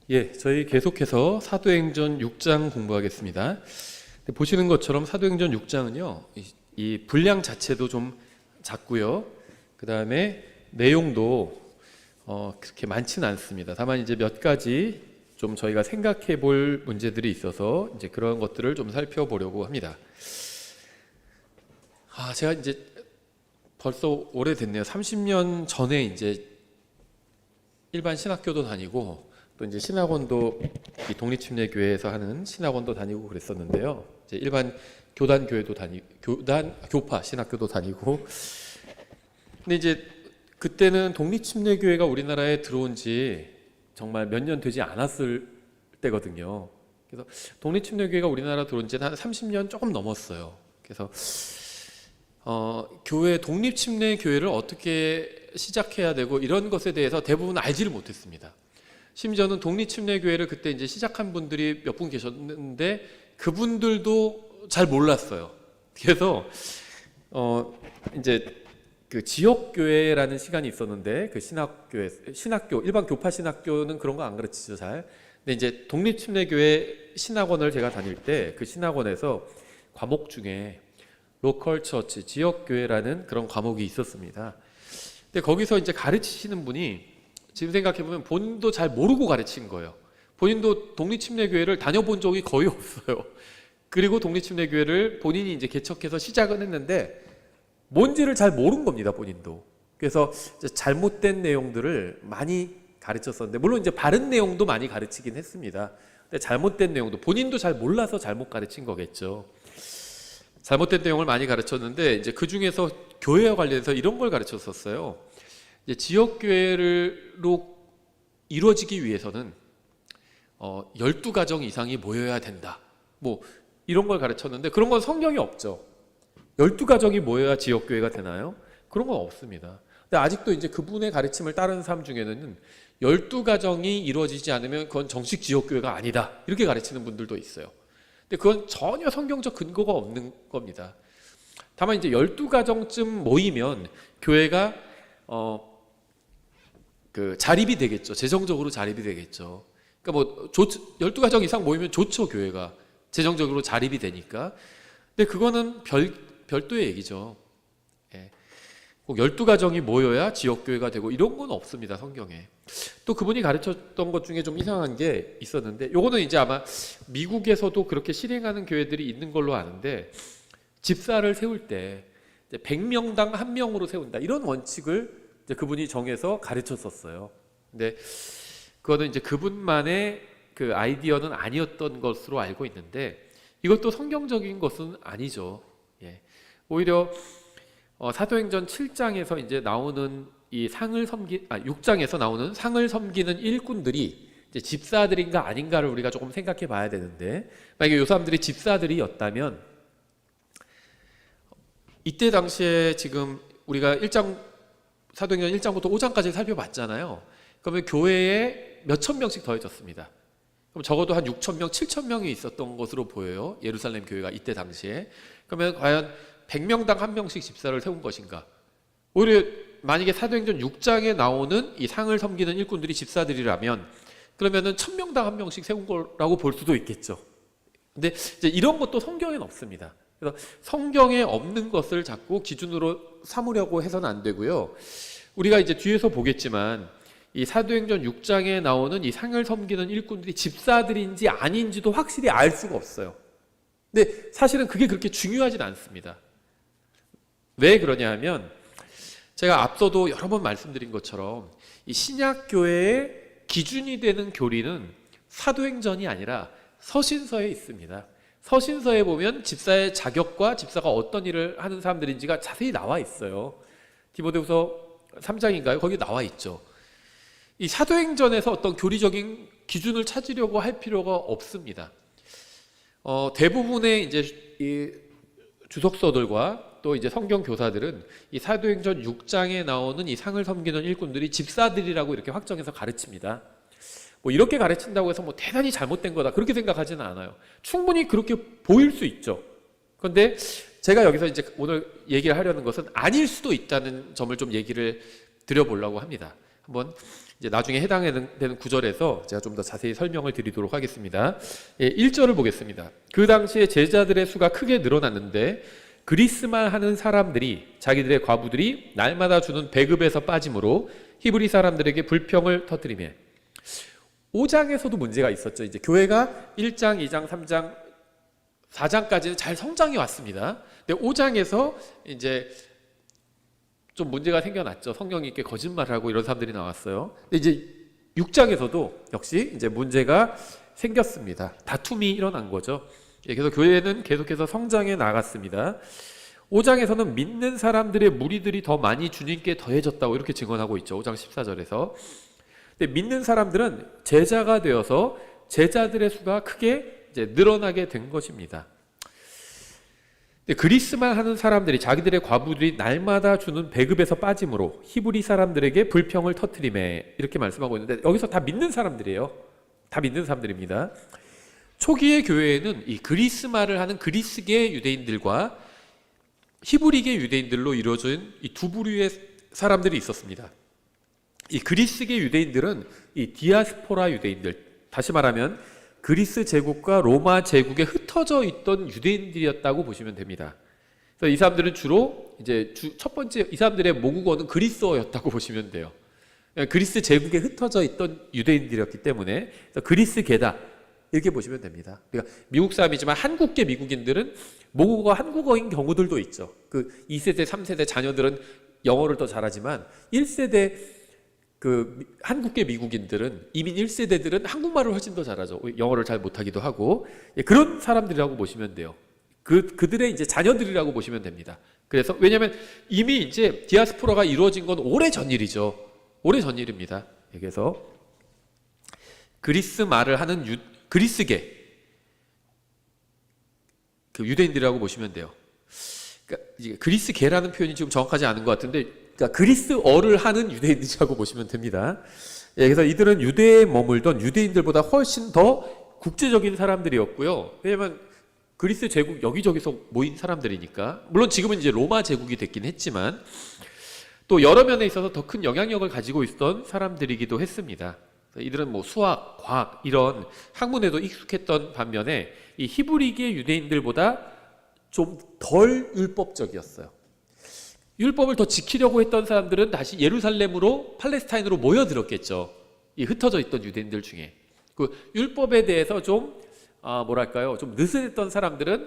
예, 저희 계속해서 사도행전 6장 공부하겠습니다. 보시는 것처럼 사도행전 6장은요, 이 분량 자체도 좀 작고요. 그 다음에 내용도 그렇게 많지는 않습니다. 다만 이제 몇 가지 좀 저희가 생각해 볼 문제들이 있어서 이제 그런 것들을 좀 살펴보려고 합니다. 제가 이제 벌써 오래됐네요. 30년 전에 이제 일반 신학교도 다니고 또 이제 신학원도 이 독립침례교회에서 하는 신학원도 다니고 그랬었는데요. 이제 일반 교단 교회도 교파 신학교도 다니고. 근데 이제 그때는 독립침례교회가 우리나라에 들어온 지 정말 몇 년 되지 않았을 때거든요. 그래서 독립침례교회가 우리나라 들어온 지는 한 30년 조금 넘었어요. 그래서 교회 독립침례교회를 어떻게 시작해야 되고 이런 것에 대해서 대부분 알지를 못했습니다. 심지어는 독립침례교회를 그때 이제 시작한 분들이 몇 분 계셨는데 그분들도 잘 몰랐어요. 그래서 이제 그 지역교회라는 시간이 있었는데 그 신학교 일반 교파 신학교는 그런 거 안 가르치죠 잘. 근데 이제 독립침례교회 신학원을 제가 다닐 때 그 신학원에서 과목 중에 로컬 처치 지역교회라는 그런 과목이 있었습니다. 근데 거기서 이제 가르치시는 분이 지금 생각해보면 본인도 잘 모르고 가르친 거예요. 본인도 독립침례교회를 다녀본 적이 거의 없어요. 그리고 독립침례교회를 본인이 이제 개척해서 시작은 했는데 뭔지를 잘 모른 겁니다, 본인도. 그래서 이제 잘못된 내용들을 많이 가르쳤었는데, 물론 이제 바른 내용도 많이 가르치긴 했습니다. 근데 잘못된 내용도 본인도 잘 몰라서 잘못 가르친 거겠죠. 잘못된 내용을 많이 가르쳤는데 이제 그 중에서 교회와 관련해서 이런 걸 가르쳤었어요. 이제 지역교회로 이루어지기 위해서는 12가정 이상이 모여야 된다. 뭐 이런 걸 가르쳤는데 그런 건 성경이 없죠. 12가정이 모여야 지역교회가 되나요? 그런 건 없습니다. 근데 아직도 이제 그분의 가르침을 따르는 사람 중에는 12가정이 이루어지지 않으면 그건 정식 지역교회가 아니다. 이렇게 가르치는 분들도 있어요. 근데 그건 전혀 성경적 근거가 없는 겁니다. 다만 이제 12가정쯤 모이면 교회가 그 자립이 되겠죠. 재정적으로 자립이 되겠죠. 그러니까 뭐 12가정 이상 모이면 좋죠, 교회가. 재정적으로 자립이 되니까. 근데 그거는 별도의 얘기죠. 예. 꼭 12가정이 모여야 지역교회가 되고 이런 건 없습니다, 성경에. 또 그분이 가르쳤던 것 중에 좀 이상한 게 있었는데, 요거는 이제 아마 미국에서도 그렇게 실행하는 교회들이 있는 걸로 아는데, 집사를 세울 때 100명당 1명으로 세운다. 이런 원칙을 이제 그분이 정해서 가르쳤었어요. 근데 그거는 이제 그분만의 그 아이디어는 아니었던 것으로 알고 있는데, 이것도 성경적인 것은 아니죠. 예. 오히려 사도행전 7장에서 이제 나오는 이 6장에서 나오는 상을 섬기는 일꾼들이 이제 집사들인가 아닌가를 우리가 조금 생각해 봐야 되는데, 만약에 이 사람들이 집사들이었다면 이때 당시에 지금 우리가 사도행전 1장부터 5장까지 살펴봤잖아요. 그러면 교회에 몇천 명씩 더해졌습니다. 그럼 적어도 한 6,000명, 7,000명이 있었던 것으로 보여요. 예루살렘 교회가 이때 당시에. 그러면 과연 100명당 1명씩 집사를 세운 것인가? 오히려 만약에 사도행전 6장에 나오는 이 상을 섬기는 일꾼들이 집사들이라면 그러면은 1,000명당 1명씩 세운 거라고 볼 수도 있겠죠. 근데 이제 이런 것도 성경에는 없습니다. 그래서 성경에 없는 것을 자꾸 기준으로 삼으려고 해서는 안 되고요. 우리가 이제 뒤에서 보겠지만 이 사도행전 6장에 나오는 이 상을 섬기는 일꾼들이 집사들인지 아닌지도 확실히 알 수가 없어요. 근데 사실은 그게 그렇게 중요하진 않습니다. 왜 그러냐 하면 제가 앞서도 여러 번 말씀드린 것처럼 이 신약교회의 기준이 되는 교리는 사도행전이 아니라 서신서에 있습니다. 서신서에 보면 집사의 자격과 집사가 어떤 일을 하는 사람들인지가 자세히 나와 있어요. 디모데후서 3장인가요? 거기 나와 있죠. 이 사도행전에서 어떤 교리적인 기준을 찾으려고 할 필요가 없습니다. 대부분의 이제 이 주석서들과 또 이제 성경 교사들은 이 사도행전 6장에 나오는 이 상을 섬기는 일꾼들이 집사들이라고 이렇게 확정해서 가르칩니다. 뭐 이렇게 가르친다고 해서 뭐 대단히 잘못된 거다 그렇게 생각하지는 않아요. 충분히 그렇게 보일 수 있죠. 그런데 제가 여기서 이제 오늘 얘기를 하려는 것은 아닐 수도 있다는 점을 좀 얘기를 드려보려고 합니다. 한번 이제 나중에 해당되는 구절에서 제가 좀 더 자세히 설명을 드리도록 하겠습니다. 1절을 보겠습니다. 그 당시에 제자들의 수가 크게 늘어났는데 그리스말 하는 사람들이 자기들의 과부들이 날마다 주는 배급에서 빠짐으로 히브리 사람들에게 불평을 터뜨리며 5장에서도 문제가 있었죠. 이제 교회가 1장, 2장, 3장, 4장까지는 잘 성장해 왔습니다. 근데 5장에서 이제 좀 문제가 생겨났죠. 성경이 이렇게 거짓말하고 이런 사람들이 나왔어요. 근데 이제 6장에서도 역시 이제 문제가 생겼습니다. 다툼이 일어난 거죠. 그래서 교회는 계속해서 성장해 나갔습니다. 5장에서는 믿는 사람들의 무리들이 더 많이 주님께 더해졌다고 이렇게 증언하고 있죠. 5장 14절에서. 근데 믿는 사람들은 제자가 되어서 제자들의 수가 크게 이제 늘어나게 된 것입니다. 그리스말 하는 사람들이 자기들의 과부들이 날마다 주는 배급에서 빠짐으로 히브리 사람들에게 불평을 터뜨리매 이렇게 말씀하고 있는데 여기서 다 믿는 사람들이에요. 다 믿는 사람들입니다. 초기의 교회에는 이 그리스말을 하는 그리스계 유대인들과 히브리계 유대인들로 이루어진 이 두 부류의 사람들이 있었습니다. 이 그리스계 유대인들은 이 디아스포라 유대인들, 다시 말하면 그리스 제국과 로마 제국에 흩어져 있던 유대인들이었다고 보시면 됩니다. 그래서 이 사람들은 주로 이제 첫 번째 이 사람들의 모국어는 그리스어였다고 보시면 돼요. 그리스 제국에 흩어져 있던 유대인들이었기 때문에 그리스계다 이렇게 보시면 됩니다. 그러니까 미국 사람이지만 한국계 미국인들은 모국어가 한국어인 경우들도 있죠. 그 2세대, 3세대 자녀들은 영어를 더 잘하지만 1세대 그 한국계 미국인들은 이민 1세대들은 한국말을 훨씬 더 잘하죠. 영어를 잘 못하기도 하고 그런 사람들이라고 보시면 돼요. 그들의 이제 자녀들이라고 보시면 됩니다. 그래서 왜냐하면 이미 이제 디아스포라가 이루어진 건 오래 전 일이죠. 오래 전 일입니다. 그래서 그리스 말을 하는 그리스계 그 유대인들이라고 보시면 돼요. 그러니까 이제 그리스계라는 표현이 지금 정확하지 않은 것 같은데. 그러니까 그리스어를 하는 유대인들이라고 보시면 됩니다. 그래서 이들은 유대에 머물던 유대인들보다 훨씬 더 국제적인 사람들이었고요. 왜냐하면 그리스 제국 여기저기서 모인 사람들이니까. 물론 지금은 이제 로마 제국이 됐긴 했지만 또 여러 면에 있어서 더 큰 영향력을 가지고 있었던 사람들이기도 했습니다. 이들은 뭐 수학, 과학 이런 학문에도 익숙했던 반면에 이 히브리계 유대인들보다 좀 덜 율법적이었어요. 율법을 더 지키려고 했던 사람들은 다시 예루살렘으로 팔레스타인으로 모여들었겠죠. 이 흩어져 있던 유대인들 중에 그 율법에 대해서 좀 뭐랄까요, 좀 느슨했던 사람들은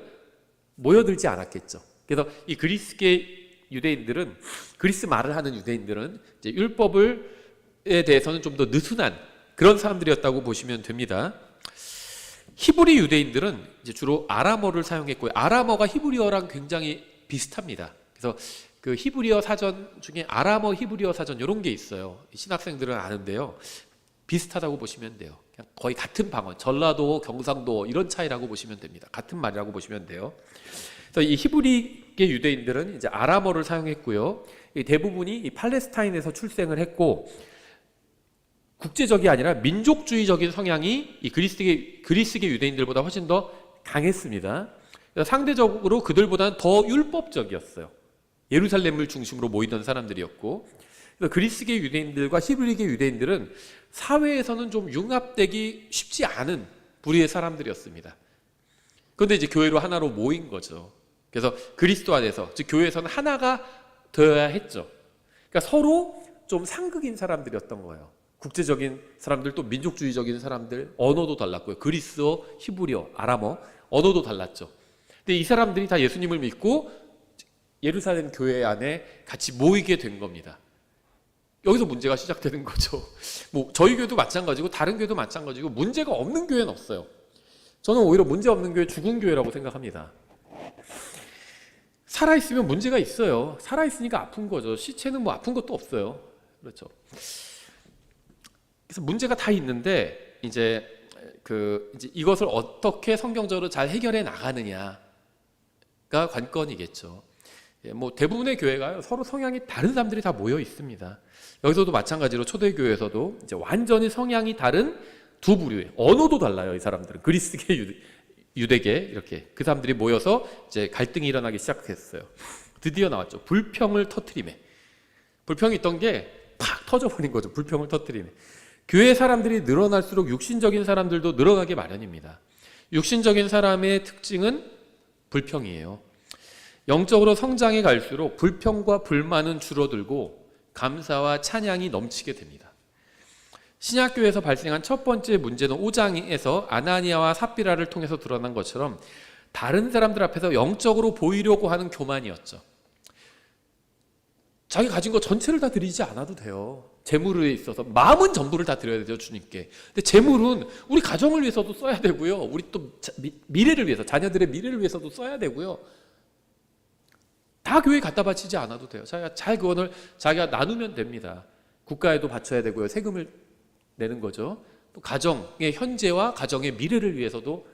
모여들지 않았겠죠. 그래서 이 그리스계 유대인들은 그리스 말을 하는 유대인들은 이제 율법에 대해서는 좀 더 느슨한 그런 사람들이었다고 보시면 됩니다. 히브리 유대인들은 이제 주로 아람어를 사용했고요. 아람어가 히브리어랑 굉장히 비슷합니다. 그래서 그 히브리어 사전 중에 아람어 히브리어 사전 이런 게 있어요. 신학생들은 아는데요. 비슷하다고 보시면 돼요. 그냥 거의 같은 방언, 전라도, 경상도 이런 차이라고 보시면 됩니다. 같은 말이라고 보시면 돼요. 그래서 이 히브리계 유대인들은 이제 아람어를 사용했고요. 대부분이 이 팔레스타인에서 출생을 했고 국제적이 아니라 민족주의적인 성향이 이 그리스계 유대인들보다 훨씬 더 강했습니다. 그래서 상대적으로 그들보다는 더 율법적이었어요. 예루살렘을 중심으로 모이던 사람들이었고, 그래서 그리스계 유대인들과 히브리계 유대인들은 사회에서는 좀 융합되기 쉽지 않은 부류의 사람들이었습니다. 그런데 이제 교회로 하나로 모인 거죠. 그래서 그리스도 안에서, 즉 교회에서는 하나가 되어야 했죠. 그러니까 서로 좀 상극인 사람들이었던 거예요. 국제적인 사람들, 또 민족주의적인 사람들, 언어도 달랐고요. 그리스어, 히브리어, 아람어, 언어도 달랐죠. 근데 이 사람들이 다 예수님을 믿고 예루살렘 교회 안에 같이 모이게 된 겁니다. 여기서 문제가 시작되는 거죠. 뭐 저희 교회도 마찬가지고 다른 교회도 마찬가지고 문제가 없는 교회는 없어요. 저는 오히려 문제 없는 교회 죽은 교회라고 생각합니다. 살아있으면 문제가 있어요. 살아있으니까 아픈 거죠. 시체는 뭐 아픈 것도 없어요. 그렇죠. 그래서 문제가 다 있는데 이제 이것을 어떻게 성경적으로 잘 해결해 나가느냐가 관건이겠죠. 뭐 대부분의 교회가 서로 성향이 다른 사람들이 다 모여 있습니다. 여기서도 마찬가지로 초대교회에서도 이제 완전히 성향이 다른 두 부류의 언어도 달라요. 이 사람들은 그리스계 유대계 이렇게 그 사람들이 모여서 이제 갈등이 일어나기 시작했어요. 드디어 나왔죠. 불평을 터뜨리매. 불평이 있던 게 팍 터져버린 거죠. 불평을 터뜨리네. 교회 사람들이 늘어날수록 육신적인 사람들도 늘어나게 마련입니다. 육신적인 사람의 특징은 불평이에요. 영적으로 성장해 갈수록 불평과 불만은 줄어들고 감사와 찬양이 넘치게 됩니다. 신약교회에서 발생한 첫 번째 문제는 5장에서 아나니아와 삽비라를 통해서 드러난 것처럼 다른 사람들 앞에서 영적으로 보이려고 하는 교만이었죠. 자기 가진 거 전체를 다 드리지 않아도 돼요. 재물에 있어서 마음은 전부를 다 드려야 돼요, 주님께. 근데 재물은 우리 가정을 위해서도 써야 되고요. 우리 또 미래를 위해서, 자녀들의 미래를 위해서도 써야 되고요. 다 교회에 갖다 바치지 않아도 돼요. 자기가 잘 그거를 자기가 나누면 됩니다. 국가에도 바쳐야 되고요. 세금을 내는 거죠. 또 가정의 현재와 가정의 미래를 위해서도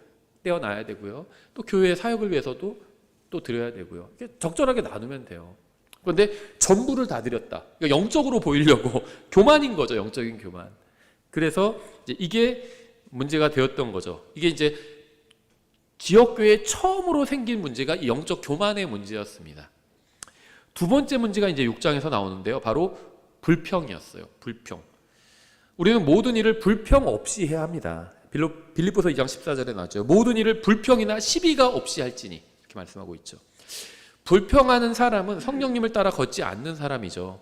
떼어놔야 되고요. 또 교회의 사역을 위해서도 또 드려야 되고요. 적절하게 나누면 돼요. 그런데 전부를 다 드렸다. 그러니까 영적으로 보이려고 교만인 거죠. 영적인 교만. 그래서 이게 문제가 되었던 거죠. 이게 이제 지역교회에 처음으로 생긴 문제가 이 영적 교만의 문제였습니다. 두 번째 문제가 이제 6장에서 나오는데요. 바로 불평이었어요. 불평. 우리는 모든 일을 불평 없이 해야 합니다. 빌립보서 2장 14절에 나왔죠. 모든 일을 불평이나 시비가 없이 할지니 이렇게 말씀하고 있죠. 불평하는 사람은 성령님을 따라 걷지 않는 사람이죠.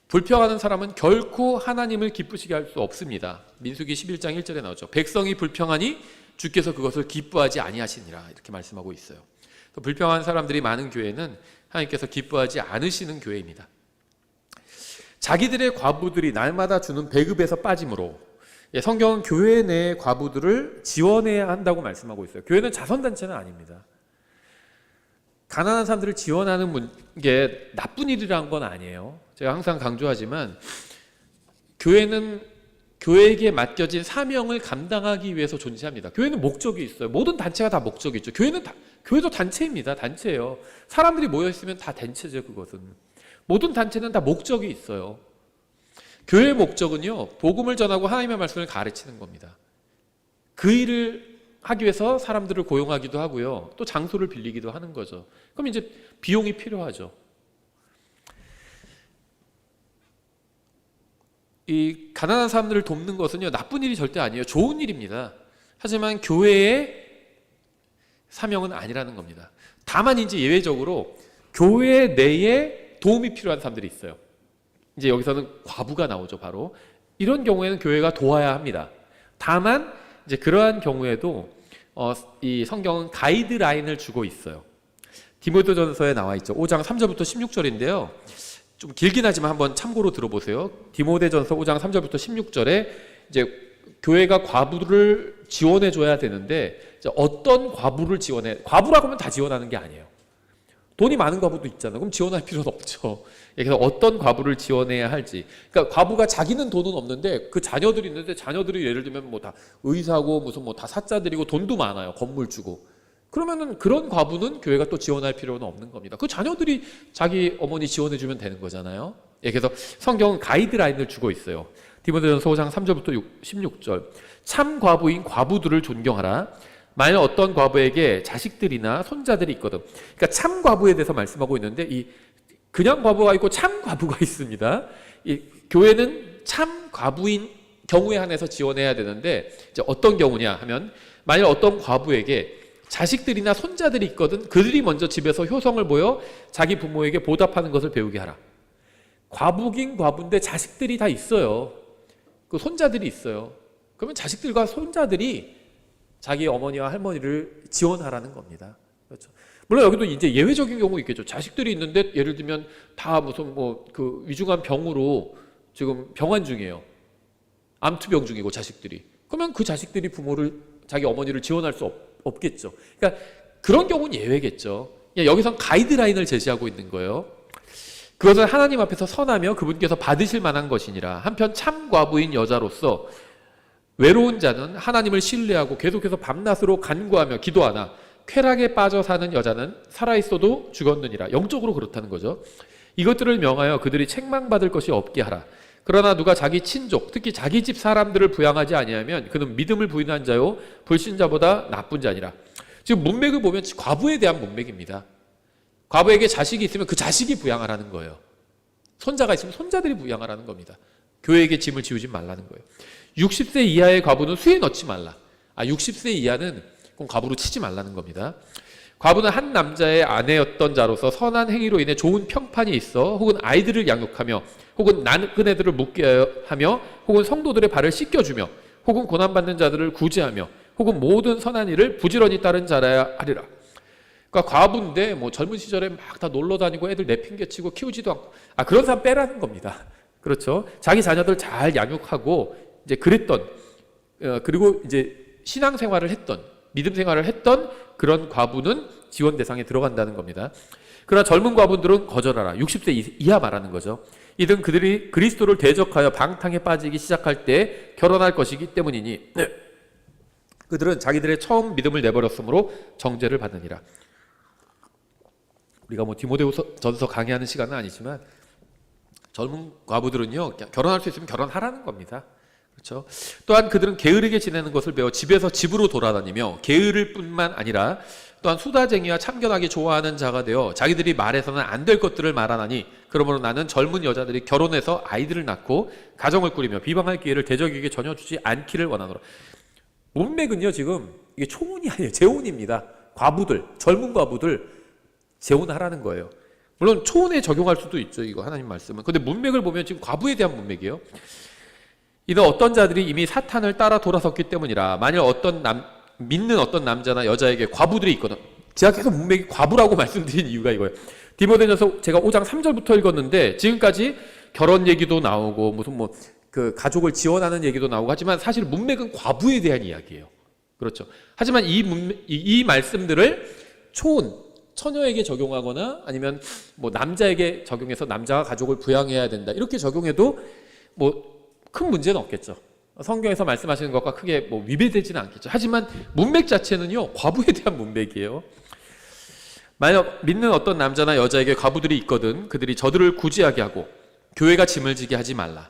불평하는 사람은 결코 하나님을 기쁘시게 할 수 없습니다. 민수기 11장 1절에 나오죠. 백성이 불평하니 주께서 그것을 기뻐하지 아니하시니라 이렇게 말씀하고 있어요. 불평하는 사람들이 많은 교회는 하나님께서 기뻐하지 않으시는 교회입니다. 자기들의 과부들이 날마다 주는 배급에서 빠짐으로 성경은 교회 내 과부들을 지원해야 한다고 말씀하고 있어요. 교회는 자선단체는 아닙니다. 가난한 사람들을 지원하는 게 나쁜 일이라는 건 아니에요. 제가 항상 강조하지만 교회는 교회에게 맡겨진 사명을 감당하기 위해서 존재합니다. 교회는 목적이 있어요. 모든 단체가 다 목적이 있죠. 교회도 단체입니다. 단체예요. 사람들이 모여있으면 다 단체죠. 그것은. 모든 단체는 다 목적이 있어요. 교회의 목적은요, 복음을 전하고 하나님의 말씀을 가르치는 겁니다. 그 일을 하기 위해서 사람들을 고용하기도 하고요. 또 장소를 빌리기도 하는 거죠. 그럼 이제 비용이 필요하죠. 이 가난한 사람들을 돕는 것은요, 나쁜 일이 절대 아니에요. 좋은 일입니다. 하지만 교회의 사명은 아니라는 겁니다. 다만 이제 예외적으로 교회 내에 도움이 필요한 사람들이 있어요. 이제 여기서는 과부가 나오죠. 바로 이런 경우에는 교회가 도와야 합니다. 다만 이제 그러한 경우에도 이 성경은 가이드라인을 주고 있어요. 디모데전서에 나와 있죠. 5장 3절부터 16절인데요. 좀 길긴 하지만 한번 참고로 들어보세요. 디모데전서 5장 3절부터 16절에 이제 교회가 과부를 지원해 줘야 되는데 이제 어떤 과부를 과부라고 하면 다 지원하는 게 아니에요. 돈이 많은 과부도 있잖아요. 그럼 지원할 필요는 없죠. 그래서 어떤 과부를 지원해야 할지. 그러니까 과부가 자기는 돈은 없는데 그 자녀들이 있는데 자녀들이 예를 들면 뭐 다 의사고 무슨 뭐 다 사자들이고 돈도 많아요. 건물 주고. 그러면은 그런 과부는 교회가 또 지원할 필요는 없는 겁니다. 그 자녀들이 자기 어머니 지원해 주면 되는 거잖아요. 예, 그래서 성경은 가이드라인을 주고 있어요. 디모데전서 5장 3절부터 16절. 참 과부인 과부들을 존경하라. 만약 어떤 과부에게 자식들이나 손자들이 있거든. 그러니까 참 과부에 대해서 말씀하고 있는데 이 그냥 과부가 있고 참 과부가 있습니다. 이 교회는 참 과부인 경우에 한해서 지원해야 되는데 이제 어떤 경우냐 하면 만약 어떤 과부에게 자식들이나 손자들이 있거든. 그들이 먼저 집에서 효성을 보여 자기 부모에게 보답하는 것을 배우게 하라. 과부긴 과부인데 자식들이 다 있어요. 그 손자들이 있어요. 그러면 자식들과 손자들이 자기 어머니와 할머니를 지원하라는 겁니다. 그렇죠. 물론 여기도 이제 예외적인 경우 있겠죠. 자식들이 있는데 예를 들면 다 무슨 뭐 그 위중한 병으로 지금 병환 중이에요. 암투병 중이고 자식들이. 그러면 그 자식들이 자기 어머니를 지원할 수 없겠죠. 그러니까 그런 경우는 예외겠죠. 여기선 가이드라인을 제시하고 있는 거예요. 그것은 하나님 앞에서 선하며 그분께서 받으실 만한 것이니라. 한편 참 과부인 여자로서 외로운 자는 하나님을 신뢰하고 계속해서 밤낮으로 간구하며 기도하나 쾌락에 빠져 사는 여자는 살아있어도 죽었느니라. 영적으로 그렇다는 거죠. 이것들을 명하여 그들이 책망받을 것이 없게 하라. 그러나 누가 자기 친족, 특히 자기 집 사람들을 부양하지 아니하면 그는 믿음을 부인한 자요 불신자보다 나쁜 자니라. 지금 문맥을 보면 과부에 대한 문맥입니다. 과부에게 자식이 있으면 그 자식이 부양하라는 거예요. 손자가 있으면 손자들이 부양하라는 겁니다. 교회에게 짐을 지우지 말라는 거예요. 60세 이하의 과부는 수에 넣지 말라. 60세 이하는 그럼 과부로 치지 말라는 겁니다. 과부는 한 남자의 아내였던 자로서 선한 행위로 인해 좋은 평판이 있어 혹은 아이들을 양육하며 혹은 늙은 애들을 묵게 하며 혹은 성도들의 발을 씻겨주며 혹은 고난받는 자들을 구제하며 혹은 모든 선한 일을 부지런히 따른 자라야 하리라. 그러니까 과부인데 뭐 젊은 시절에 막 다 놀러 다니고 애들 내팽개치고 키우지도 않고 그런 사람 빼라는 겁니다. 그렇죠? 자기 자녀들 잘 양육하고 이제 그랬던 그리고 이제 신앙생활을 했던 믿음 생활을 했던 그런 과부는 지원 대상에 들어간다는 겁니다. 그러나 젊은 과부들은 거절하라. 60세 이하 말하는 거죠. 이들은 그들이 그리스도를 대적하여 방탕에 빠지기 시작할 때 결혼할 것이기 때문이니 그들은 자기들의 처음 믿음을 내버렸으므로 정죄를 받느니라. 우리가 뭐 디모데후전서 강의하는 시간은 아니지만 젊은 과부들은요 결혼할 수 있으면 결혼하라는 겁니다. 그렇죠? 또한 그들은 게으르게 지내는 것을 배워 집에서 집으로 돌아다니며 게으를 뿐만 아니라 또한 수다쟁이와 참견하기 좋아하는 자가 되어 자기들이 말해서는 안 될 것들을 말하나니 그러므로 나는 젊은 여자들이 결혼해서 아이들을 낳고 가정을 꾸리며 비방할 기회를 대적에게 전혀 주지 않기를 원하노라. 문맥은요 지금 이게 초혼이 아니에요. 재혼입니다. 과부들, 젊은 과부들 재혼하라는 거예요. 물론 초혼에 적용할 수도 있죠. 이거 하나님 말씀은. 근데 문맥을 보면 지금 과부에 대한 문맥이에요. 이는 어떤 자들이 이미 사탄을 따라 돌아섰기 때문이라. 만일 믿는 어떤 남자나 여자에게 과부들이 있거든. 제가 계속 문맥이 과부라고 말씀드린 이유가 이거예요. 디모데전서 제가 5장 3절부터 읽었는데 지금까지 결혼 얘기도 나오고 무슨 그 가족을 지원하는 얘기도 나오고 하지만 사실 문맥은 과부에 대한 이야기예요. 그렇죠. 하지만 이 말씀들을 처녀에게 적용하거나 아니면 남자에게 적용해서 남자가 가족을 부양해야 된다 이렇게 적용해도 큰 문제는 없겠죠. 성경에서 말씀하시는 것과 크게 위배되지는 않겠죠. 하지만 문맥 자체는요 과부에 대한 문맥이에요. 만약 믿는 어떤 남자나 여자에게 과부들이 있거든 그들이 저들을 구제하게 하고 교회가 짐을 지게 하지 말라.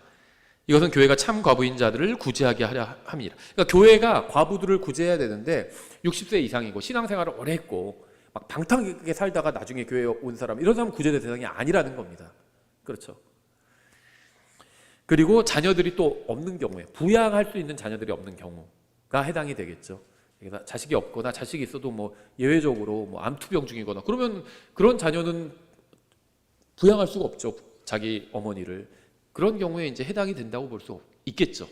이것은 교회가 참 과부인 자들을 구제하게 하려 함이라. 그러니까 교회가 과부들을 구제해야 되는데 60세 이상이고 신앙생활을 오래 했고 막 방탕하게 살다가 나중에 교회에 온 사람 이런 사람은 구제될 대상이 아니라는 겁니다. 그렇죠. 그리고 자녀들이 또 없는 경우에 부양할 수 있는 자녀들이 없는 경우가 해당이 되겠죠. 자식이 없거나 자식이 있어도 예외적으로 암투병 중이거나 그러면 그런 자녀는 부양할 수가 없죠. 자기 어머니를. 그런 경우에 이제 해당이 된다고 볼 수 있겠죠.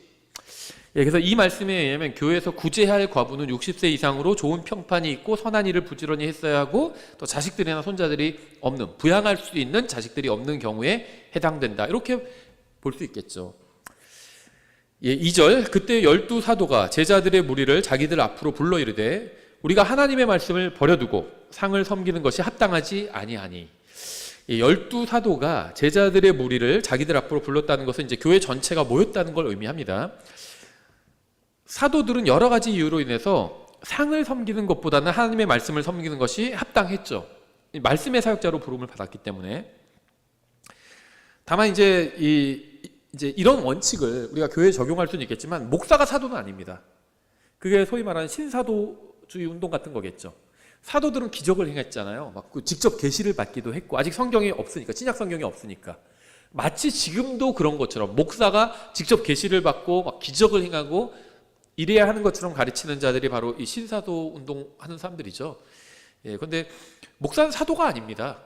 그래서 이 말씀에 의하면 교회에서 구제할 과부는 60세 이상으로 좋은 평판이 있고 선한 일을 부지런히 했어야 하고 또 자식들이나 손자들이 없는 부양할 수 있는 자식들이 없는 경우에 해당된다. 이렇게 볼 수 있겠죠. 2절 그때 12사도가 제자들의 무리를 자기들 앞으로 불러 이르되 우리가 하나님의 말씀을 버려두고 상을 섬기는 것이 합당하지 아니하니. 12사도가 제자들의 무리를 자기들 앞으로 불렀다는 것은 이제 교회 전체가 모였다는 걸 의미합니다. 사도들은 여러 가지 이유로 인해서 상을 섬기는 것보다는 하나님의 말씀을 섬기는 것이 합당했죠. 말씀의 사역자로 부름을 받았기 때문에. 다만 이제 이런 원칙을 우리가 교회에 적용할 수는 있겠지만 목사가 사도는 아닙니다. 그게 소위 말하는 신사도주의 운동 같은 거겠죠. 사도들은 기적을 행했잖아요. 직접 계시를 받기도 했고 아직 성경이 없으니까 신약 성경이 없으니까 마치 지금도 그런 것처럼 목사가 직접 계시를 받고 기적을 행하고 이래야 하는 것처럼 가르치는 자들이 바로 이 신사도 운동하는 사람들이죠. 그런데 목사는 사도가 아닙니다.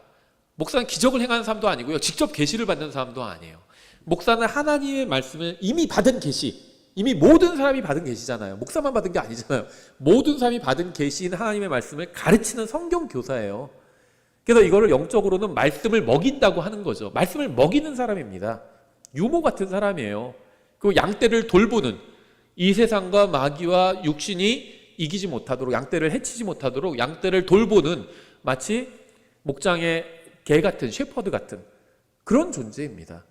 목사는 기적을 행하는 사람도 아니고요. 직접 계시를 받는 사람도 아니에요. 목사는 하나님의 말씀을 이미 받은 계시, 이미 모든 사람이 받은 계시잖아요. 목사만 받은 게 아니잖아요. 모든 사람이 받은 계시인 하나님의 말씀을 가르치는 성경 교사예요. 그래서 이거를 영적으로는 말씀을 먹인다고 하는 거죠. 말씀을 먹이는 사람입니다. 유모 같은 사람이에요. 그 양떼를 돌보는 이 세상과 마귀와 육신이 이기지 못하도록 양떼를 해치지 못하도록 양떼를 돌보는 마치 목장의 개 같은 셰퍼드 같은 그런 존재입니다.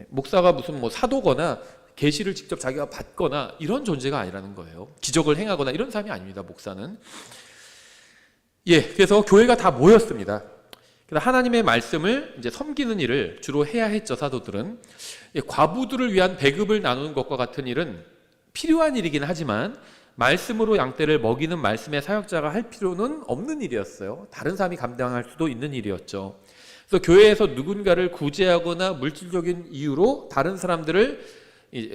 목사가 무슨 사도거나 계시를 직접 자기가 받거나 이런 존재가 아니라는 거예요. 기적을 행하거나 이런 사람이 아닙니다. 목사는. 그래서 교회가 다 모였습니다. 그래서 하나님의 말씀을 이제 섬기는 일을 주로 해야 했죠. 사도들은. 과부들을 위한 배급을 나누는 것과 같은 일은 필요한 일이긴 하지만 말씀으로 양떼를 먹이는 말씀의 사역자가 할 필요는 없는 일이었어요. 다른 사람이 감당할 수도 있는 일이었죠. 그래서 교회에서 누군가를 구제하거나 물질적인 이유로 다른 사람들을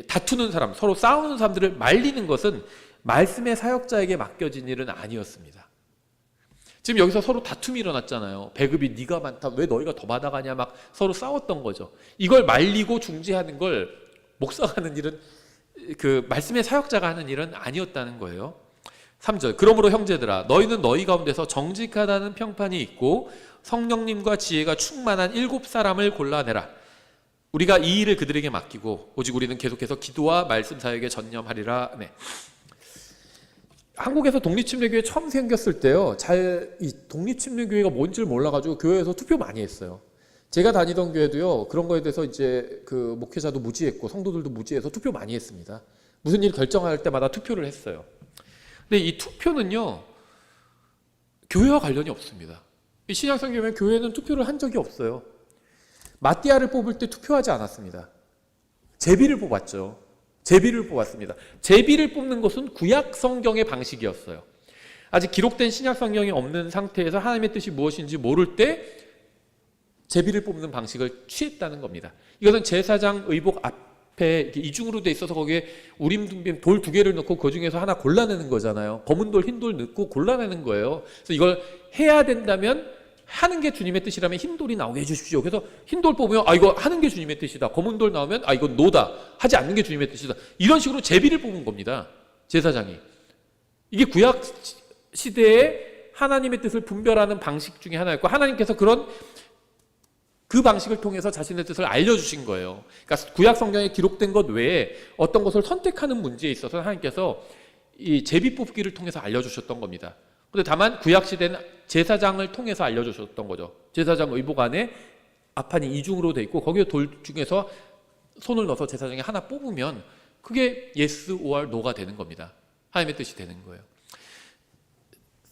다투는 사람, 서로 싸우는 사람들을 말리는 것은 말씀의 사역자에게 맡겨진 일은 아니었습니다. 지금 여기서 서로 다툼이 일어났잖아요. 배급이 네가 많다, 왜 너희가 더 받아가냐, 막 서로 싸웠던 거죠. 이걸 말리고 중재하는 걸 목사가 하는 일은, 그 말씀의 사역자가 하는 일은 아니었다는 거예요. 3절, 그러므로 형제들아 너희는 너희 가운데서 정직하다는 평판이 있고 성령님과 지혜가 충만한 7사람을 골라내라. 우리가 이 일을 그들에게 맡기고 오직 우리는 계속해서 기도와 말씀 사역에 전념하리라. 네. 한국에서 독립침례교회 처음 생겼을 때요, 이 독립침례교회가 뭔지를 몰라가지고 교회에서 투표 많이 했어요. 제가 다니던 교회도요, 그런 거에 대해서 이제 그 목회자도 무지했고 성도들도 무지해서 투표 많이 했습니다. 무슨 일 결정할 때마다 투표를 했어요. 근데 이 투표는요, 교회와 관련이 없습니다. 이 신약성경에 교회는 투표를 한 적이 없어요. 마띠아를 뽑을 때 투표하지 않았습니다. 제비를 뽑았죠. 제비를 뽑았습니다. 제비를 뽑는 것은 구약 성경의 방식이었어요. 아직 기록된 신약 성경이 없는 상태에서 하나님의 뜻이 무엇인지 모를 때 제비를 뽑는 방식을 취했다는 겁니다. 이것은 제사장 의복 앞에 이중으로 돼 있어서 거기에 우림 둠빔 돌 2개를 넣고 그 중에서 하나 골라내는 거잖아요. 검은 돌, 흰 돌 넣고 골라내는 거예요. 그래서 이걸 해야 된다면, 하는 게 주님의 뜻이라면 흰 돌이 나오게 해주십시오. 그래서 흰 돌 뽑으면 이거 하는 게 주님의 뜻이다. 검은 돌 나오면 이거 노다. 하지 않는 게 주님의 뜻이다. 이런 식으로 제비를 뽑은 겁니다. 제사장이. 이게 구약 시대에 하나님의 뜻을 분별하는 방식 중에 하나였고, 하나님께서 그 방식을 통해서 자신의 뜻을 알려주신 거예요. 그러니까 구약 성경에 기록된 것 외에 어떤 것을 선택하는 문제에 있어서 하나님께서 이 제비 뽑기를 통해서 알려주셨던 겁니다. 그런데 다만 구약 시대는 제사장을 통해서 알려주셨던 거죠. 제사장 의복 안에 앞판이 이중으로 돼 있고 거기에 돌 중에서 손을 넣어서 제사장이 하나 뽑으면 그게 yes or no가 되는 겁니다. 하나님의 뜻이 되는 거예요.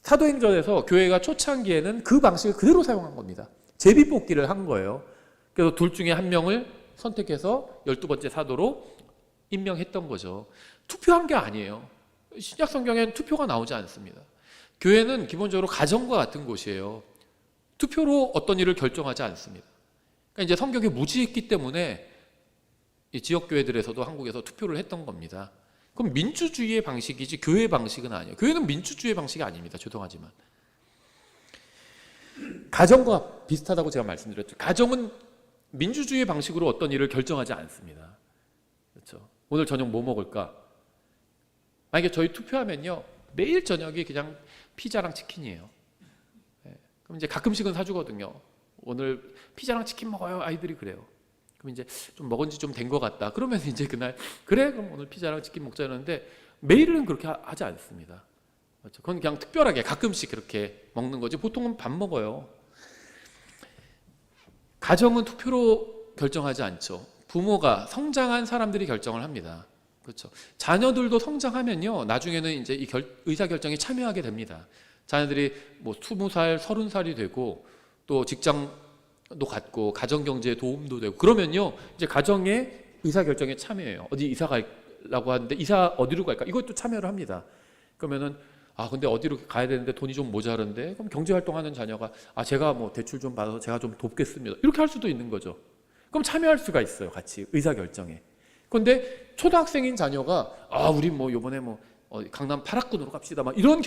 사도행전에서 교회가 초창기에는 그 방식을 그대로 사용한 겁니다. 제비 뽑기를 한 거예요. 그래서 둘 중에 한 명을 선택해서 12번째 사도로 임명했던 거죠. 투표한 게 아니에요. 신약 성경엔 투표가 나오지 않습니다. 교회는 기본적으로 가정과 같은 곳이에요. 투표로 어떤 일을 결정하지 않습니다. 그러니까 이제 성경이 무지했기 때문에 이 지역 교회들에서도 한국에서 투표를 했던 겁니다. 그럼 민주주의의 방식이지 교회의 방식은 아니에요. 교회는 민주주의의 방식이 아닙니다. 죄송하지만. 가정과 비슷하다고 제가 말씀드렸죠. 가정은 민주주의의 방식으로 어떤 일을 결정하지 않습니다. 그렇죠? 오늘 저녁 뭐 먹을까? 만약에 저희 투표하면요, 매일 저녁이 그냥 피자랑 치킨이에요. 네. 그럼 이제 가끔씩은 사주거든요. 오늘 피자랑 치킨 먹어요. 아이들이 그래요. 그럼 이제 좀 먹은 지 좀 된 것 같다. 그러면 이제 그날 그래 그럼 오늘 피자랑 치킨 먹자 이러는데 매일은 그렇게 하지 않습니다. 그렇죠? 그건 그냥 특별하게 가끔씩 그렇게 먹는 거지 보통은 밥 먹어요. 가정은 투표로 결정하지 않죠. 부모가 성장한 사람들이 결정을 합니다. 그렇죠. 자녀들도 성장하면요, 나중에는 이제 이 의사 결정에 참여하게 됩니다. 자녀들이 뭐 20살, 30살이 되고 또 직장도 갖고 가정 경제에 도움도 되고 그러면요, 이제 가정의 의사 결정에 참여해요. 어디 이사 가려고 하는데 이사 어디로 갈까? 이것도 참여를 합니다. 그러면은 근데 어디로 가야 되는데 돈이 좀 모자른데, 그럼 경제 활동하는 자녀가 제가 뭐 대출 좀 받아서 제가 좀 돕겠습니다. 이렇게 할 수도 있는 거죠. 그럼 참여할 수가 있어요, 같이 의사 결정에. 그런데 초등학생인 자녀가 우리 뭐 요번에 뭐 강남 8학군으로 갑시다 막 이런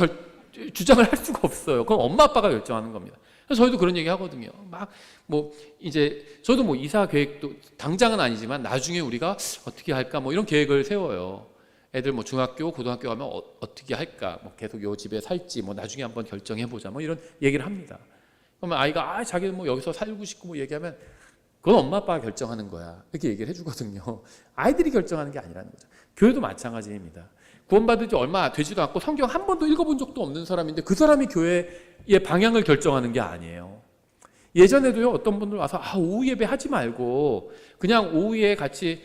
주장을 할 수가 없어요. 그럼 엄마 아빠가 결정하는 겁니다. 그래서 저희도 그런 얘기 하거든요. 막 뭐 이제 저도 뭐 이사 계획도 당장은 아니지만 나중에 우리가 어떻게 할까 뭐 이런 계획을 세워요. 애들 뭐 중학교, 고등학교 가면 어떻게 할까? 뭐 계속 요 집에 살지 뭐 나중에 한번 결정해 보자 뭐 이런 얘기를 합니다. 그러면 아이가 자기는 뭐 여기서 살고 싶고 뭐 얘기하면 그건 엄마 아빠가 결정하는 거야. 이렇게 얘기를 해주거든요. 아이들이 결정하는 게 아니라는 거죠. 교회도 마찬가지입니다. 구원받은 지 얼마 되지도 않고 성경 한 번도 읽어본 적도 없는 사람인데 그 사람이 교회의 방향을 결정하는 게 아니에요. 예전에도요, 어떤 분들 와서 오후 예배 하지 말고 그냥 오후에 같이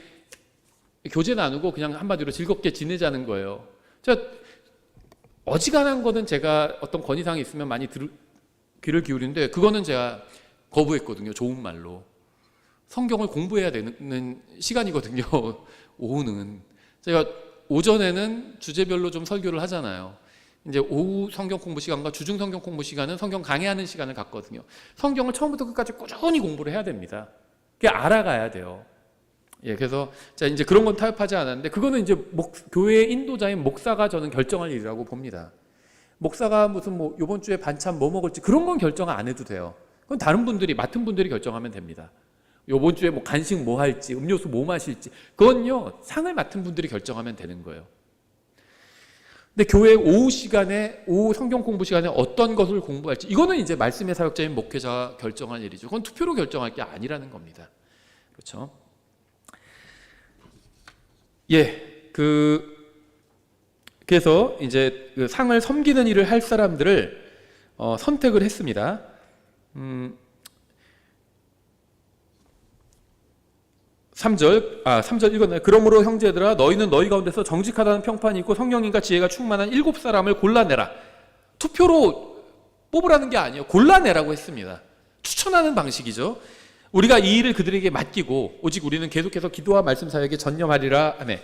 교제 나누고 그냥 한마디로 즐겁게 지내자는 거예요. 제가 어지간한 거는 제가 어떤 건의사항이 있으면 많이 귀를 기울이는데 그거는 제가 거부했거든요. 좋은 말로. 성경을 공부해야 되는 시간이거든요. 오후는. 제가 오전에는 주제별로 좀 설교를 하잖아요. 이제 오후 성경 공부 시간과 주중 성경 공부 시간은 성경 강해하는 시간을 갖거든요. 성경을 처음부터 끝까지 꾸준히 공부를 해야 됩니다. 그게 알아가야 돼요. 예, 그래서 자 이제 그런 건 타협하지 않았는데 그거는 이제 교회의 인도자인 목사가 저는 결정할 일이라고 봅니다. 목사가 무슨 뭐 이번 주에 반찬 뭐 먹을지 그런 건 결정 안 해도 돼요. 그건 다른 분들이 맡은 분들이 결정하면 됩니다. 이번 주에 뭐 간식 뭐 할지 음료수 뭐 마실지 그건요 상을 맡은 분들이 결정하면 되는 거예요. 근데 교회 오후 시간에 오후 성경 공부 시간에 어떤 것을 공부할지 이거는 이제 말씀의 사역자인 목회자가 결정할 일이죠. 그건 투표로 결정할 게 아니라는 겁니다. 그렇죠? 예, 그래서 이제 그 상을 섬기는 일을 할 사람들을 선택을 했습니다. 3절 읽었나요? 그러므로 형제들아 너희는 너희 가운데서 정직하다는 평판이 있고 성령님과 지혜가 충만한 7사람을 골라내라. 투표로 뽑으라는 게 아니에요. 골라내라고 했습니다. 추천하는 방식이죠. 우리가 이 일을 그들에게 맡기고 오직 우리는 계속해서 기도와 말씀 사역에 전념하리라 하네.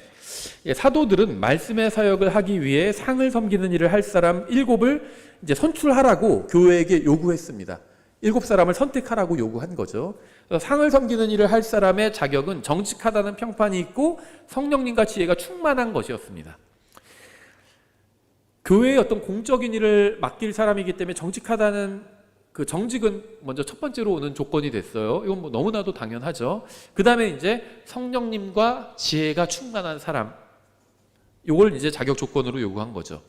사도들은 말씀의 사역을 하기 위해 상을 섬기는 일을 할 사람 7을 이제 선출하라고 교회에게 요구했습니다. 7사람을 선택하라고 요구한 거죠. 상을 섬기는 일을 할 사람의 자격은 정직하다는 평판이 있고 성령님과 지혜가 충만한 것이었습니다. 교회의 어떤 공적인 일을 맡길 사람이기 때문에 정직하다는 그 정직은 먼저 첫 번째로 오는 조건이 됐어요. 이건 뭐 너무나도 당연하죠. 그 다음에 이제 성령님과 지혜가 충만한 사람, 이걸 이제 자격 조건으로 요구한 거죠.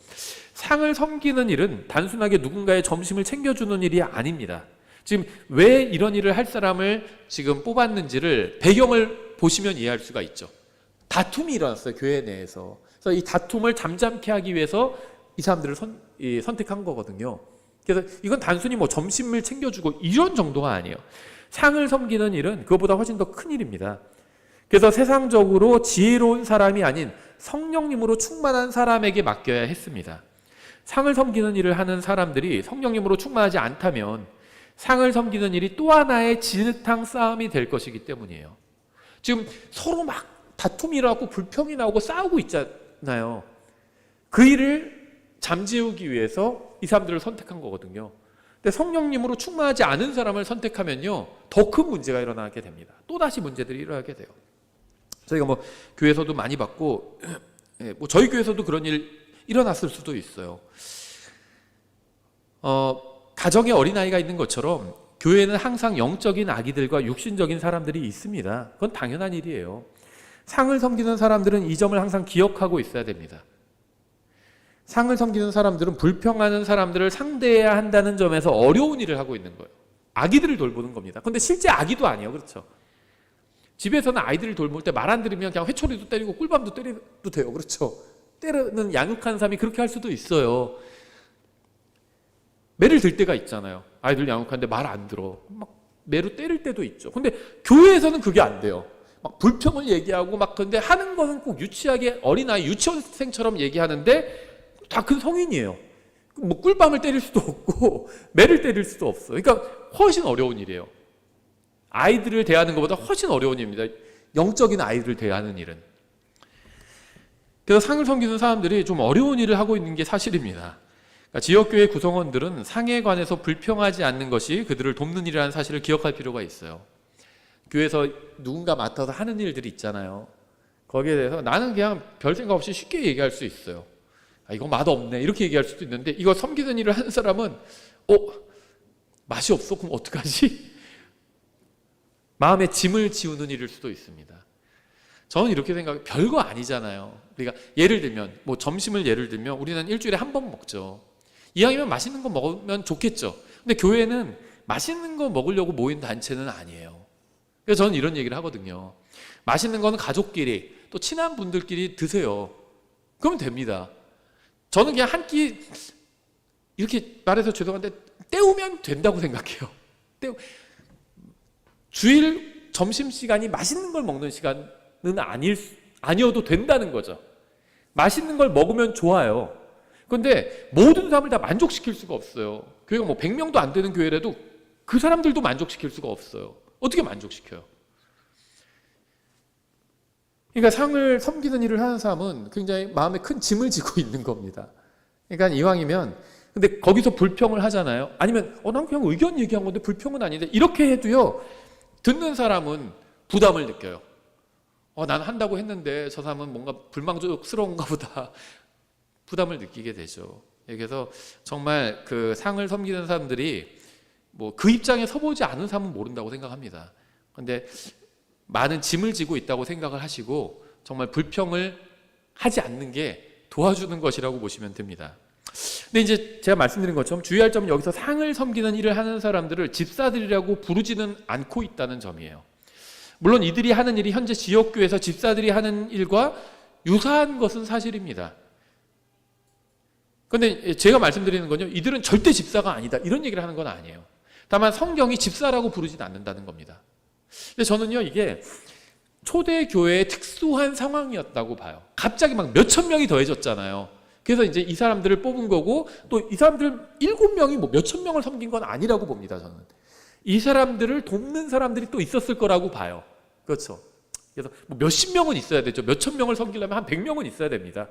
상을 섬기는 일은 단순하게 누군가의 점심을 챙겨주는 일이 아닙니다. 지금 왜 이런 일을 할 사람을 지금 뽑았는지를 배경을 보시면 이해할 수가 있죠. 다툼이 일어났어요, 교회 내에서. 그래서 이 다툼을 잠잠케 하기 위해서 이 사람들을 선택한 거거든요. 그래서 이건 단순히 뭐 점심을 챙겨주고 이런 정도가 아니에요. 상을 섬기는 일은 그것보다 훨씬 더 큰 일입니다. 그래서 세상적으로 지혜로운 사람이 아닌 성령님으로 충만한 사람에게 맡겨야 했습니다. 상을 섬기는 일을 하는 사람들이 성령님으로 충만하지 않다면 상을 섬기는 일이 또 하나의 진흙탕 싸움이 될 것이기 때문이에요. 지금 서로 막 다툼이 일어나고 불평이 나오고 싸우고 있잖아요. 그 일을 잠재우기 위해서 이 사람들을 선택한 거거든요. 근데 성령님으로 충만하지 않은 사람을 선택하면요 더 큰 문제가 일어나게 됩니다. 또다시 문제들이 일어나게 돼요. 저희가 뭐 교회에서도 많이 봤고 뭐 저희 교회에서도 그런 일 일어났을 수도 있어요. 가정에 어린아이가 있는 것처럼 교회는 항상 영적인 아기들과 육신적인 사람들이 있습니다. 그건 당연한 일이에요. 상을 섬기는 사람들은 이 점을 항상 기억하고 있어야 됩니다. 상을 섬기는 사람들은 불평하는 사람들을 상대해야 한다는 점에서 어려운 일을 하고 있는 거예요. 아기들을 돌보는 겁니다. 근데 실제 아기도 아니에요. 그렇죠? 집에서는 아이들을 돌볼 때 말 안 들으면 그냥 회초리도 때리고 꿀밤도 때려도 돼요. 그렇죠? 때리는 양육하는 사람이 그렇게 할 수도 있어요. 매를 들 때가 있잖아요. 아이들 양육하는데 말 안 들어. 막 매로 때릴 때도 있죠. 근데 교회에서는 그게 안 돼요. 막 불평을 얘기하고 막 근데 하는 것은 꼭 유치하게 어린아이 유치원생처럼 얘기하는데 다 큰 성인이에요. 뭐 꿀밤을 때릴 수도 없고 매를 때릴 수도 없어. 그러니까 훨씬 어려운 일이에요. 아이들을 대하는 것보다 훨씬 어려운 일입니다. 영적인 아이들을 대하는 일은. 그래서 상을 섬기는 사람들이 좀 어려운 일을 하고 있는 게 사실입니다. 그러니까 지역교회 구성원들은 상에 관해서 불평하지 않는 것이 그들을 돕는 일이라는 사실을 기억할 필요가 있어요. 교회에서 누군가 맡아서 하는 일들이 있잖아요. 거기에 대해서 나는 그냥 별 생각 없이 쉽게 얘기할 수 있어요. 이거 맛없네 이렇게 얘기할 수도 있는데 이거 섬기는 일을 하는 사람은 맛이 없어? 그럼 어떡하지? 마음에 짐을 지우는 일일 수도 있습니다. 저는 이렇게 생각해요. 별거 아니잖아요. 우리가 예를 들면 뭐 점심을 예를 들면 우리는 일주일에 한 번 먹죠. 이왕이면 맛있는 거 먹으면 좋겠죠. 근데 교회는 맛있는 거 먹으려고 모인 단체는 아니에요. 그래서 저는 이런 얘기를 하거든요. 맛있는 거는 가족끼리 또 친한 분들끼리 드세요. 그러면 됩니다. 저는 그냥 한 끼 이렇게 말해서 죄송한데 때우면 된다고 생각해요. 주일 점심시간이 맛있는 걸 먹는 시간은 아니어도 된다는 거죠. 맛있는 걸 먹으면 좋아요. 그런데 모든 사람을 다 만족시킬 수가 없어요. 교회가 뭐 100명도 안 되는 교회라도 그 사람들도 만족시킬 수가 없어요. 어떻게 만족시켜요? 그러니까 상을 섬기는 일을 하는 사람은 굉장히 마음에 큰 짐을 지고 있는 겁니다. 그러니까 이왕이면, 근데 거기서 불평을 하잖아요. 아니면 난 그냥 의견 얘기한 건데 불평은 아닌데, 이렇게 해도요 듣는 사람은 부담을 느껴요. 난 한다고 했는데 저 사람은 뭔가 불만족스러운가 보다 부담을 느끼게 되죠. 그래서 정말 그 상을 섬기는 사람들이 뭐 그 입장에 서보지 않은 사람은 모른다고 생각합니다. 근데 많은 짐을 지고 있다고 생각을 하시고 정말 불평을 하지 않는 게 도와주는 것이라고 보시면 됩니다. 근데 이제 제가 말씀드린 것처럼 주의할 점은 여기서 상을 섬기는 일을 하는 사람들을 집사들이라고 부르지는 않고 있다는 점이에요. 물론 이들이 하는 일이 현재 지역교회에서 집사들이 하는 일과 유사한 것은 사실입니다. 그런데 제가 말씀드리는 건요, 이들은 절대 집사가 아니다 이런 얘기를 하는 건 아니에요. 다만 성경이 집사라고 부르진 않는다는 겁니다. 근데 저는요, 이게 초대교회의 특수한 상황이었다고 봐요. 갑자기 막 몇천 명이 더해졌잖아요. 그래서 이제 이 사람들을 뽑은 거고, 또 이 사람들 7명이 뭐 몇천 명을 섬긴 건 아니라고 봅니다. 저는 이 사람들을 돕는 사람들이 또 있었을 거라고 봐요. 그렇죠. 그래서 뭐 몇십 명은 있어야 되죠. 몇천 명을 섬기려면 한 100명은 있어야 됩니다.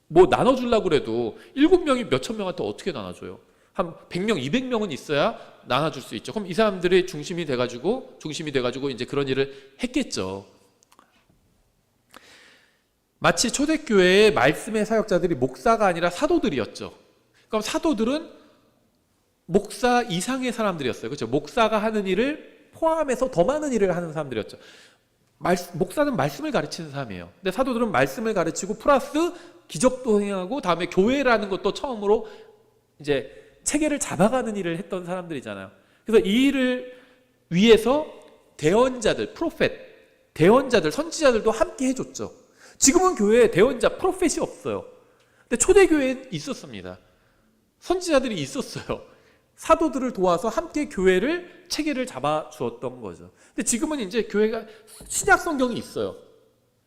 뭐 나눠주려고 그래도 7명이 몇천 명한테 어떻게 나눠줘요? 한 100명, 200명은 있어야 나눠줄 수 있죠. 그럼 이 사람들이 중심이 돼가지고 이제 그런 일을 했겠죠. 마치 초대교회의 말씀의 사역자들이 목사가 아니라 사도들이었죠. 그럼 사도들은 목사 이상의 사람들이었어요. 그렇죠? 목사가 하는 일을 포함해서 더 많은 일을 하는 사람들이었죠. 목사는 말씀을 가르치는 사람이에요. 근데 사도들은 말씀을 가르치고 플러스 기적도 행하고 다음에 교회라는 것도 처음으로 이제 체계를 잡아가는 일을 했던 사람들이잖아요. 그래서 이 일을 위해서 대언자들, 프로펫, 대언자들, 선지자들도 함께 해줬죠. 지금은 교회에 대언자, 프로펫이 없어요. 근데 초대교회엔 있었습니다. 선지자들이 있었어요. 사도들을 도와서 함께 교회를 체계를 잡아주었던 거죠. 근데 지금은 이제 교회가 신약 성경이 있어요.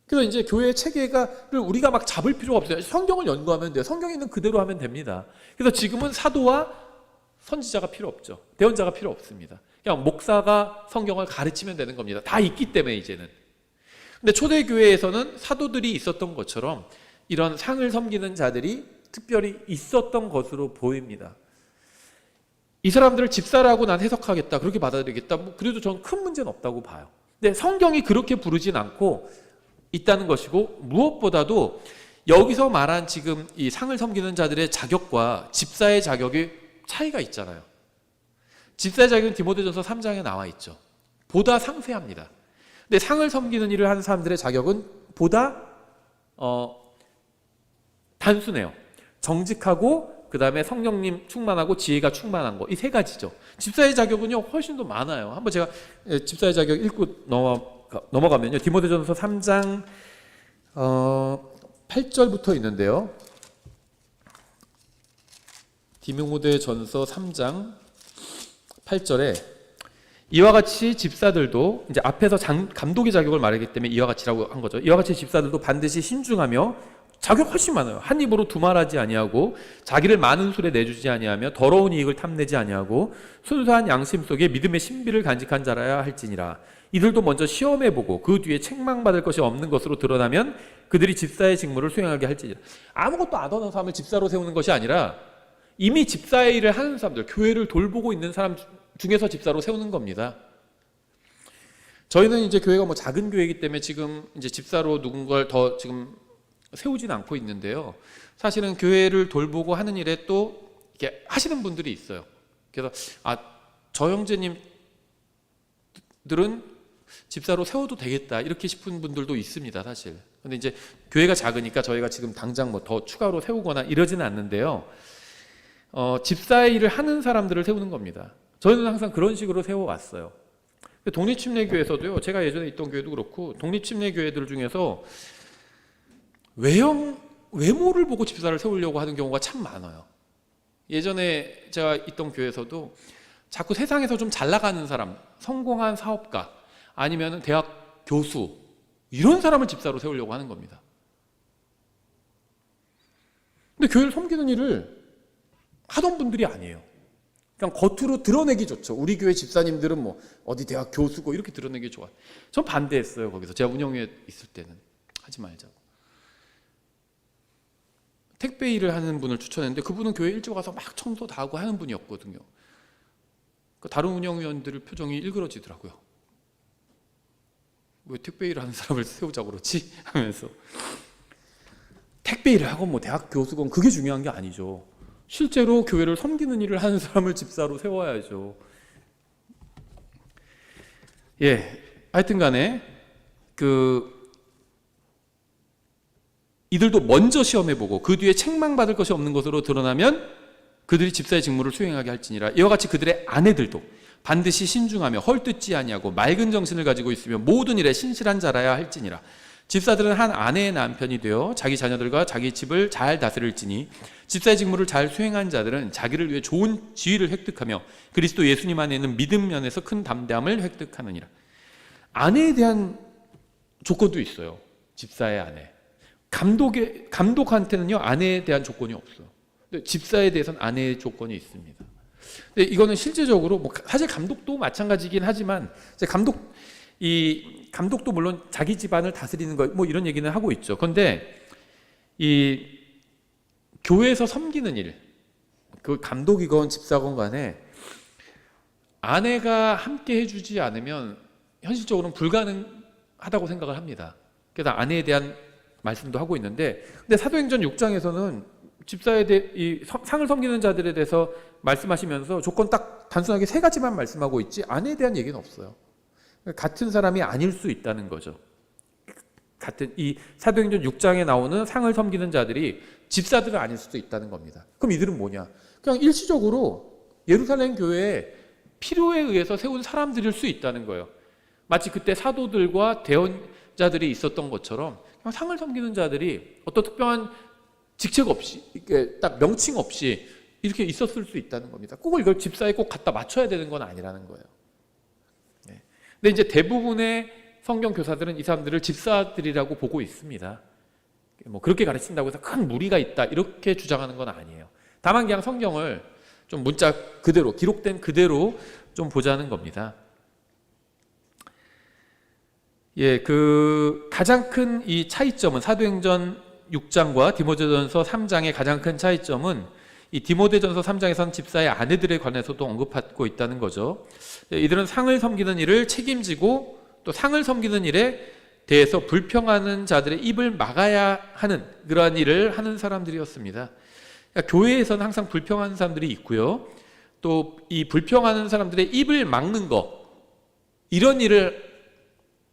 그래서 이제 교회의 체계를 우리가 막 잡을 필요가 없어요. 성경을 연구하면 돼요. 성경에 있는 그대로 하면 됩니다. 그래서 지금은 사도와 선지자가 필요 없죠. 대언자가 필요 없습니다. 그냥 목사가 성경을 가르치면 되는 겁니다. 다 있기 때문에 이제는. 근데 초대교회에서는 사도들이 있었던 것처럼 이런 상을 섬기는 자들이 특별히 있었던 것으로 보입니다. 이 사람들을 집사라고 난 해석하겠다, 그렇게 받아들이겠다, 뭐 그래도 저는 큰 문제는 없다고 봐요. 근데 성경이 그렇게 부르진 않고 있다는 것이고, 무엇보다도 여기서 말한 지금 이 상을 섬기는 자들의 자격과 집사의 자격이 차이가 있잖아요. 집사의 자격은 디모데전서 3장에 나와 있죠. 보다 상세합니다. 근데 상을 섬기는 일을 하는 사람들의 자격은 보다 단순해요. 정직하고 그 다음에 성령님 충만하고 지혜가 충만한 거, 이 세 가지죠. 집사의 자격은요 훨씬 더 많아요. 한번 제가 집사의 자격 읽고 넘어가면요, 디모데전서 3장 8절부터 있는데요. 디모데전서 3장 8절에 이와 같이 집사들도, 이제 앞에서 감독의 자격을 말하기 때문에 이와 같이라고 한 거죠. 이와 같이 집사들도 반드시 신중하며, 자격 훨씬 많아요. 한 입으로 두말하지 아니하고 자기를 많은 술에 내주지 아니하며 더러운 이익을 탐내지 아니하고 순수한 양심 속에 믿음의 신비를 간직한 자라야 할지니라. 이들도 먼저 시험해보고 그 뒤에 책망받을 것이 없는 것으로 드러나면 그들이 집사의 직무를 수행하게 할지니라. 아무것도 안 하는 사람을 집사로 세우는 것이 아니라 이미 집사의 일을 하는 사람들, 교회를 돌보고 있는 사람 중에서 집사로 세우는 겁니다. 저희는 이제 교회가 뭐 작은 교회이기 때문에 지금 이제 집사로 누군가를 더 지금 세우진 않고 있는데요. 사실은 교회를 돌보고 하는 일에 또 이렇게 하시는 분들이 있어요. 그래서 저 형제님들은 집사로 세워도 되겠다 이렇게 싶은 분들도 있습니다, 사실. 근데 이제 교회가 작으니까 저희가 지금 당장 뭐 더 추가로 세우거나 이러지는 않는데요. 집사의 일을 하는 사람들을 세우는 겁니다. 저희는 항상 그런 식으로 세워왔어요. 독립침례교회에서도요, 제가 예전에 있던 교회도 그렇고 독립침례교회들 중에서 외모를 보고 집사를 세우려고 하는 경우가 참 많아요. 예전에 제가 있던 교회에서도 자꾸 세상에서 좀 잘 나가는 사람, 성공한 사업가, 아니면 대학 교수, 이런 사람을 집사로 세우려고 하는 겁니다. 근데 교회를 섬기는 일을 하던 분들이 아니에요. 그냥 겉으로 드러내기 좋죠. 우리 교회 집사님들은 뭐 어디 대학 교수고 이렇게 드러내기 좋아요. 전 반대했어요. 거기서 제가 운영에 있을 때는 하지 말자고. 택배 일을 하는 분을 추천했는데 그분은 교회 일찍 와서 막 청소 다 하고 하는 분이었거든요. 다른 운영위원들 표정이 일그러지더라고요. 왜 택배 일을 하는 사람을 세우자고 그러지? 하면서. 택배 일을 하고 뭐 대학 교수건 그게 중요한 게 아니죠. 실제로 교회를 섬기는 일을 하는 사람을 집사로 세워야죠. 예, 하여튼 간에 이들도 먼저 시험해보고 그 뒤에 책망받을 것이 없는 것으로 드러나면 그들이 집사의 직무를 수행하게 할지니라. 이와 같이 그들의 아내들도 반드시 신중하며 헐뜯지 아니하고 맑은 정신을 가지고 있으며 모든 일에 신실한 자라야 할지니라. 집사들은 한 아내의 남편이 되어 자기 자녀들과 자기 집을 잘 다스릴지니 집사의 직무를 잘 수행한 자들은 자기를 위해 좋은 지위를 획득하며 그리스도 예수님 안에 있는 믿음 면에서 큰 담대함을 획득하느니라. 아내에 대한 조건도 있어요. 집사의 아내. 감독한테는요 아내에 대한 조건이 없어요. 근데 집사에 대해서는 아내의 조건이 있습니다. 근데 이거는 실제적으로 사실 감독도 마찬가지긴 하지만 감독도 물론 자기 집안을 다스리는 거 이런 얘기는 하고 있죠. 그런데 이 교회에서 섬기는 일, 그 감독이건 집사건 간에 아내가 함께 해주지 않으면 현실적으로는 불가능하다고 생각을 합니다. 그래서 아내에 대한 말씀도 하고 있는데, 근데 사도행전 6장에서는 집사에 대해 이 상을 섬기는 자들에 대해서 말씀하시면서 조건 딱 단순하게 세 가지만 말씀하고 있지 아내에 대한 얘기는 없어요. 같은 사람이 아닐 수 있다는 거죠. 같은 이 사도행전 6장에 나오는 상을 섬기는 자들이 집사들은 아닐 수도 있다는 겁니다. 그럼 이들은 뭐냐? 그냥 일시적으로 예루살렘 교회에 필요에 의해서 세운 사람들일 수 있다는 거예요. 마치 그때 사도들과 대언자들이 있었던 것처럼 그냥 상을 섬기는 자들이 어떤 특별한 직책 없이 이렇게 딱 명칭 없이 이렇게 있었을 수 있다는 겁니다. 꼭 이걸 집사에 꼭 갖다 맞춰야 되는 건 아니라는 거예요. 근데 이제 대부분의 성경 교사들은 이 사람들을 집사들이라고 보고 있습니다. 그렇게 가르친다고 해서 큰 무리가 있다 이렇게 주장하는 건 아니에요. 다만 그냥 성경을 좀 문자 그대로 기록된 그대로 좀 보자는 겁니다. 예, 가장 큰 이 차이점은 사도행전 6장과 디모데전서 3장의 가장 큰 차이점은 이 디모데전서 3장에서는 집사의 아내들에 관해서도 언급하고 있다는 거죠. 이들은 상을 섬기는 일을 책임지고 또 상을 섬기는 일에 대해서 불평하는 자들의 입을 막아야 하는 그러한 일을 하는 사람들이었습니다. 그러니까 교회에서는 항상 불평하는 사람들이 있고요. 또 이 불평하는 사람들의 입을 막는 거 이런 일을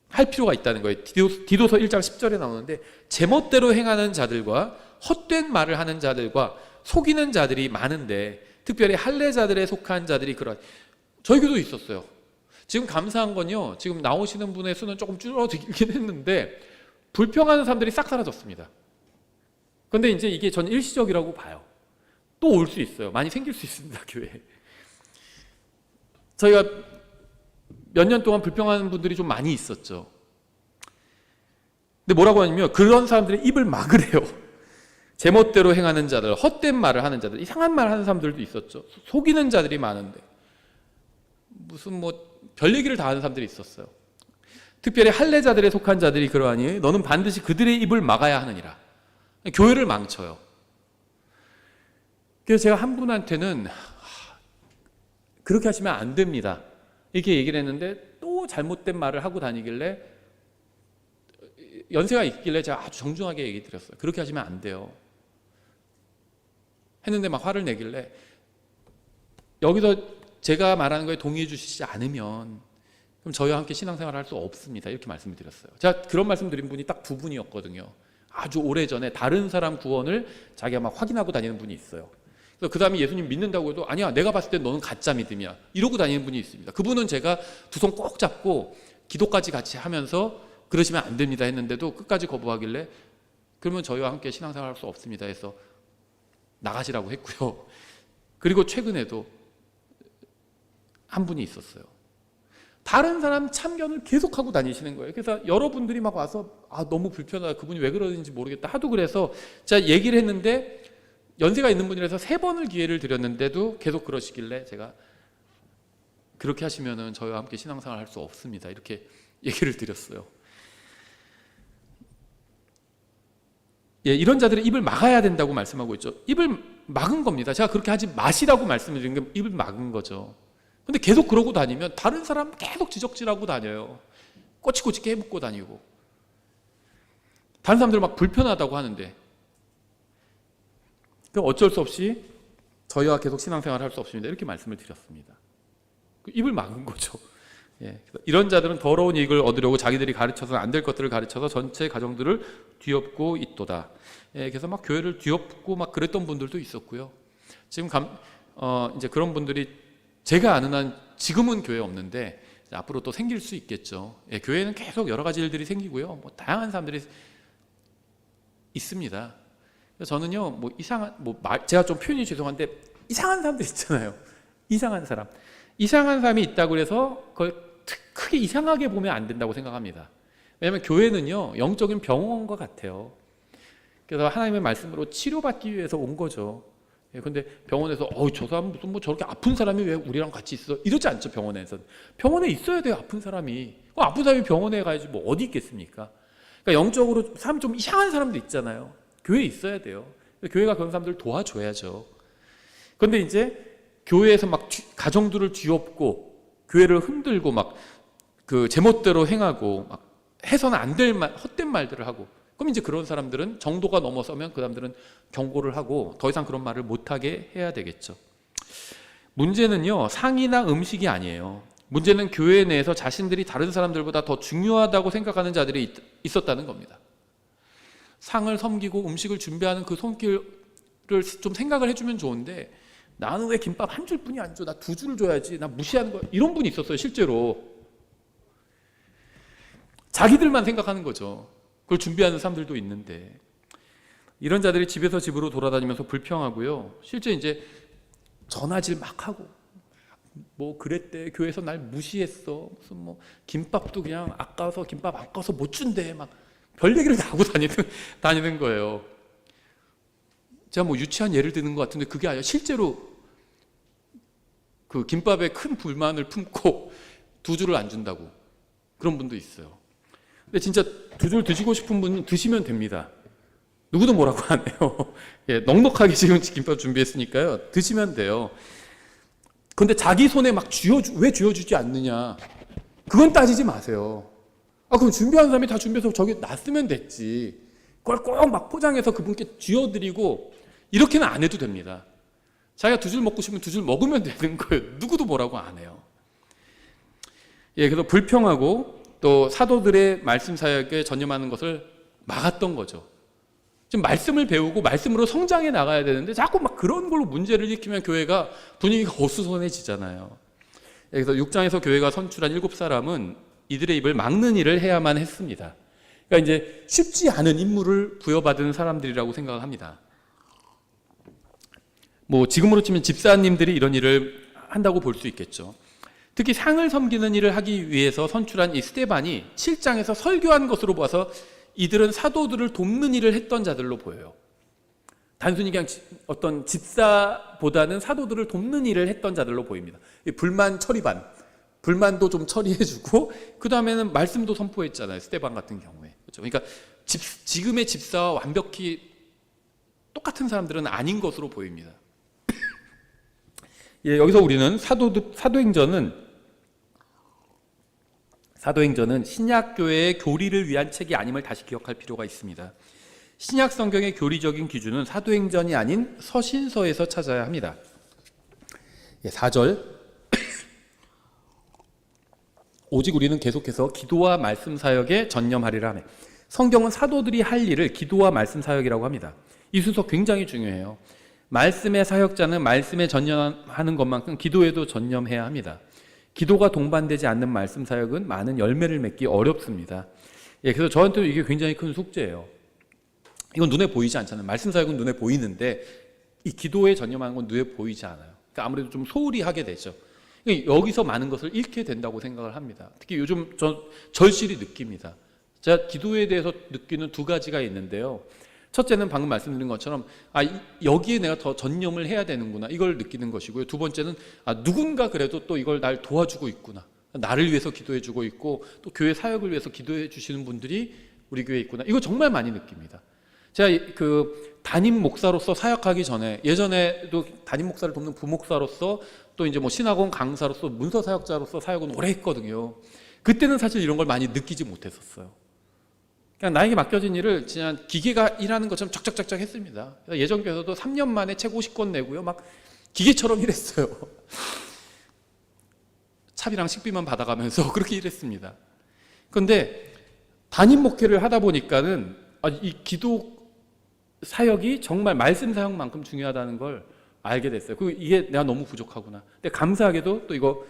할 필요가 있다는 거예요. 디도서 1장 10절에 나오는데 제멋대로 행하는 자들과 헛된 말을 하는 자들과 속이는 자들이 많은데 특별히 할례자들에 속한 자들이 저희 교도 있었어요. 지금 감사한 건요. 지금 나오시는 분의 수는 조금 줄어들긴 했는데 불평하는 사람들이 싹 사라졌습니다. 그런데 이제 이게 전 일시적이라고 봐요. 또 올 수 있어요. 많이 생길 수 있습니다. 교회에. 저희가 몇 년 동안 불평하는 분들이 좀 많이 있었죠. 근데 뭐라고 하냐면 그런 사람들의 입을 막으래요. 제멋대로 행하는 자들, 헛된 말을 하는 자들, 이상한 말 하는 사람들도 있었죠. 속이는 자들이 많은데 무슨 별 얘기를 다 하는 사람들이 있었어요. 특별히 할례자들에 속한 자들이 그러하니 너는 반드시 그들의 입을 막아야 하느니라. 교회를 망쳐요. 그래서 제가 한 분한테는 그렇게 하시면 안 됩니다 이렇게 얘기를 했는데 또 잘못된 말을 하고 다니길래 연세가 있길래 제가 아주 정중하게 얘기 드렸어요. 그렇게 하시면 안 돼요 했는데 막 화를 내길래 여기서 제가 말하는 거에 동의해 주시지 않으면 그럼 저희와 함께 신앙생활을 할 수 없습니다 이렇게 말씀을 드렸어요. 제가 그런 말씀 드린 분이 딱 두 분이었거든요. 아주 오래전에 다른 사람 구원을 자기가 막 확인하고 다니는 분이 있어요. 그래서 그 다음에 예수님 믿는다고 해도 아니야 내가 봤을 때 너는 가짜 믿음이야 이러고 다니는 분이 있습니다. 그분은 제가 두 손 꼭 잡고 기도까지 같이 하면서 그러시면 안 됩니다 했는데도 끝까지 거부하길래 그러면 저희와 함께 신앙생활 할 수 없습니다 해서 나가시라고 했고요. 그리고 최근에도 한 분이 있었어요. 다른 사람 참견을 계속하고 다니시는 거예요. 그래서 여러분들이 막 와서 너무 불편하다 그분이 왜 그러는지 모르겠다 하도 그래서 제가 얘기를 했는데 연세가 있는 분이라서 3번을 기회를 드렸는데도 계속 그러시길래 제가 그렇게 하시면은 저희와 함께 신앙생활 할 수 없습니다 이렇게 얘기를 드렸어요. 예, 이런 자들의 입을 막아야 된다고 말씀하고 있죠. 입을 막은 겁니다. 제가 그렇게 하지 마시라고 말씀을 드린 게 입을 막은 거죠. 근데 계속 그러고 다니면 다른 사람 계속 지적질하고 다녀요. 꼬치꼬치 깨묻고 다니고. 다른 사람들 막 불편하다고 하는데. 그럼 어쩔 수 없이 저희와 계속 신앙생활을 할 수 없습니다. 이렇게 말씀을 드렸습니다. 입을 막은 거죠. 예, 이런 자들은 더러운 이익을 얻으려고 자기들이 가르쳐서는 안 될 것들을 가르쳐서 전체 가정들을 뒤엎고 있도다. 예, 그래서 막 교회를 뒤엎고 막 그랬던 분들도 있었고요. 지금 이제 그런 분들이 제가 아는 한 지금은 교회 없는데 앞으로 또 생길 수 있겠죠. 예, 교회는 계속 여러 가지 일들이 생기고요. 뭐 다양한 사람들이 있습니다. 그래서 저는요, 뭐 이상한 제가 좀 표현이 죄송한데 이상한 사람들 있잖아요. 이상한 사람이 있다고 해서 그걸 크게 이상하게 보면 안 된다고 생각합니다. 왜냐하면 교회는요, 영적인 병원과 같아요. 그래서 하나님의 말씀으로 치료받기 위해서 온 거죠. 근데 병원에서 저 사람 무슨 뭐 저렇게 아픈 사람이 왜 우리랑 같이 있어? 이러지 않죠. 병원에서. 병원에 있어야 돼요. 아픈 사람이. 아픈 사람이 병원에 가야지 뭐 어디 있겠습니까? 그러니까 영적으로 사람 좀 이상한 사람도 있잖아요. 교회에 있어야 돼요. 교회가 그런 사람들을 도와줘야죠. 그런데 이제 교회에서 막 가정들을 뒤엎고 교회를 흔들고 막 그 제멋대로 행하고 막 해서는 안 될 말, 헛된 말들을 하고, 그럼 이제 그런 사람들은 정도가 넘어서면 그 사람들은 경고를 하고 더 이상 그런 말을 못하게 해야 되겠죠. 문제는요, 상이나 음식이 아니에요. 문제는 교회 내에서 자신들이 다른 사람들보다 더 중요하다고 생각하는 자들이 있었다는 겁니다. 상을 섬기고 음식을 준비하는 그 손길을 좀 생각을 해주면 좋은데, 나는 왜 김밥 한 줄뿐이 안 줘? 나 두 줄을 줘야지. 나 무시하는 거야. 이런 분이 있었어요, 실제로. 자기들만 생각하는 거죠. 그걸 준비하는 사람들도 있는데, 이런 자들이 집에서 집으로 돌아다니면서 불평하고요. 실제 이제 전화질 막 하고, 뭐 그랬대. 교회에서 날 무시했어. 무슨 뭐 김밥도 그냥 아까워서 김밥 아까워서 못 준대. 막 별 얘기를 다 하고 다니는 거예요. 제가 뭐 유치한 예를 드는 것 같은데 그게 아니라 실제로 그 김밥에 큰 불만을 품고 두 줄을 안 준다고 그런 분도 있어요. 근데 진짜 두 줄 드시고 싶은 분은 드시면 됩니다. 누구도 뭐라고 안 해요. 예, 넉넉하게 지금 김밥 준비했으니까요. 드시면 돼요. 그런데 자기 손에 막 왜 쥐어주지 않느냐, 그건 따지지 마세요. 그럼 준비한 사람이 다 준비해서 저기 놨으면 됐지. 그걸 꼭 막 포장해서 그분께 쥐어드리고 이렇게는 안 해도 됩니다. 자기가 두 줄 먹고 싶으면 두 줄 먹으면 되는 거예요. 누구도 뭐라고 안 해요. 예, 그래서 불평하고 또 사도들의 말씀 사역에 전념하는 것을 막았던 거죠. 지금 말씀을 배우고 말씀으로 성장해 나가야 되는데 자꾸 막 그런 걸로 문제를 일으키면 교회가 분위기가 어수선해지잖아요. 예, 그래서 6장에서 교회가 선출한 7사람은 이들의 입을 막는 일을 해야만 했습니다. 그러니까 이제 쉽지 않은 임무를 부여받은 사람들이라고 생각을 합니다. 뭐 지금으로 치면 집사님들이 이런 일을 한다고 볼 수 있겠죠. 특히 상을 섬기는 일을 하기 위해서 선출한 이 스데반이 7장에서 설교한 것으로 봐서 이들은 사도들을 돕는 일을 했던 자들로 보여요. 단순히 그냥 어떤 집사보다는 사도들을 돕는 일을 했던 자들로 보입니다. 불만 처리반, 불만도 좀 처리해주고 그 다음에는 말씀도 선포했잖아요. 스데반 같은 경우에. 그렇죠? 그러니까 지금의 집사와 완벽히 똑같은 사람들은 아닌 것으로 보입니다. 예, 여기서 우리는 사도행전은 신약교회의 교리를 위한 책이 아님을 다시 기억할 필요가 있습니다. 신약 성경의 교리적인 기준은 사도행전이 아닌 서신서에서 찾아야 합니다. 4절 오직 우리는 계속해서 기도와 말씀 사역에 전념하리라 하네. 성경은 사도들이 할 일을 기도와 말씀 사역이라고 합니다. 이 순서 굉장히 중요해요. 말씀의 사역자는 말씀에 전념하는 것만큼 기도에도 전념해야 합니다. 기도가 동반되지 않는 말씀 사역은 많은 열매를 맺기 어렵습니다. 예, 그래서 저한테도 이게 굉장히 큰 숙제예요. 이건 눈에 보이지 않잖아요. 말씀 사역은 눈에 보이는데 이 기도에 전념하는 건 눈에 보이지 않아요. 그러니까 아무래도 좀 소홀히 하게 되죠. 여기서 많은 것을 잃게 된다고 생각을 합니다. 특히 요즘 절실히 느낍니다. 제가 기도에 대해서 느끼는 두 가지가 있는데요. 첫째는 방금 말씀드린 것처럼 여기에 내가 더 전념을 해야 되는구나, 이걸 느끼는 것이고요. 두 번째는 누군가 그래도 또 이걸 날 도와주고 있구나, 나를 위해서 기도해 주고 있고 또 교회 사역을 위해서 기도해 주시는 분들이 우리 교회에 있구나, 이거 정말 많이 느낍니다. 제가 그 담임 목사로서 사역하기 전에, 예전에도 담임 목사를 돕는 부목사로서 또 이제 뭐 신학원 강사로서 문서 사역자로서 사역은 오래 했거든요. 그때는 사실 이런 걸 많이 느끼지 못했었어요. 그냥 나에게 맡겨진 일을 그냥 기계가 일하는 것처럼 쫙쫙쫙쫙 했습니다. 예전 교회에서도 3년 만에 책 50권 내고요. 막 기계처럼 일했어요. 차비랑 식비만 받아가면서 그렇게 일했습니다. 그런데 담임 목회를 하다 보니까는 이 기도 사역이 정말 말씀 사역만큼 중요하다는 걸 알게 됐어요. 이게 내가 너무 부족하구나. 근데 감사하게도 또 이거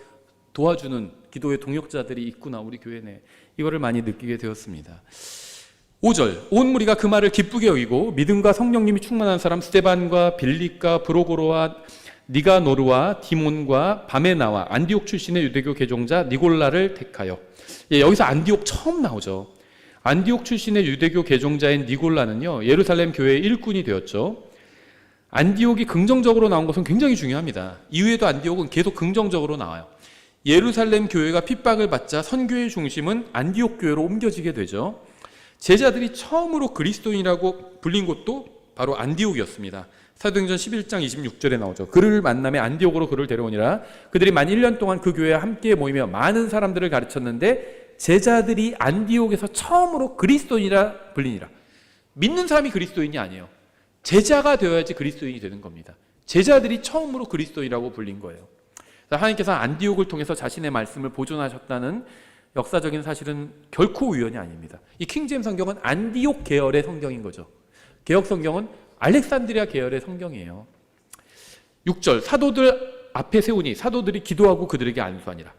도와주는 기도의 동역자들이 있구나, 우리 교회 내. 이거를 많이 느끼게 되었습니다. 5절, 온 무리가 그 말을 기쁘게 여기고 믿음과 성령님이 충만한 사람 스데반과 빌립과 브로고로와 니가노르와 디몬과 바메나와 안디옥 출신의 유대교 개종자 니골라를 택하여. 여기서 안디옥 처음 나오죠. 안디옥 출신의 유대교 개종자인 니골라는요, 예루살렘 교회의 일꾼이 되었죠. 안디옥이 긍정적으로 나온 것은 굉장히 중요합니다. 이후에도 안디옥은 계속 긍정적으로 나와요. 예루살렘 교회가 핍박을 받자 선교의 중심은 안디옥 교회로 옮겨지게 되죠. 제자들이 처음으로 그리스도인이라고 불린 곳도 바로 안디옥이었습니다. 사도행전 11장 26절에 나오죠. 그를 만남에 안디옥으로 그를 데려오니라. 그들이 만 1년 동안 그 교회와 함께 모이며 많은 사람들을 가르쳤는데 제자들이 안디옥에서 처음으로 그리스도인이라 불리니라. 믿는 사람이 그리스도인이 아니에요. 제자가 되어야지 그리스도인이 되는 겁니다. 제자들이 처음으로 그리스도인이라고 불린 거예요. 하나님께서 안디옥을 통해서 자신의 말씀을 보존하셨다는 역사적인 사실은 결코 우연이 아닙니다. 이 킹제임 성경은 안디옥 계열의 성경인 거죠. 개역 성경은 알렉산드리아 계열의 성경이에요. 6절, 사도들 앞에 세우니 사도들이 기도하고 그들에게 안수하니라.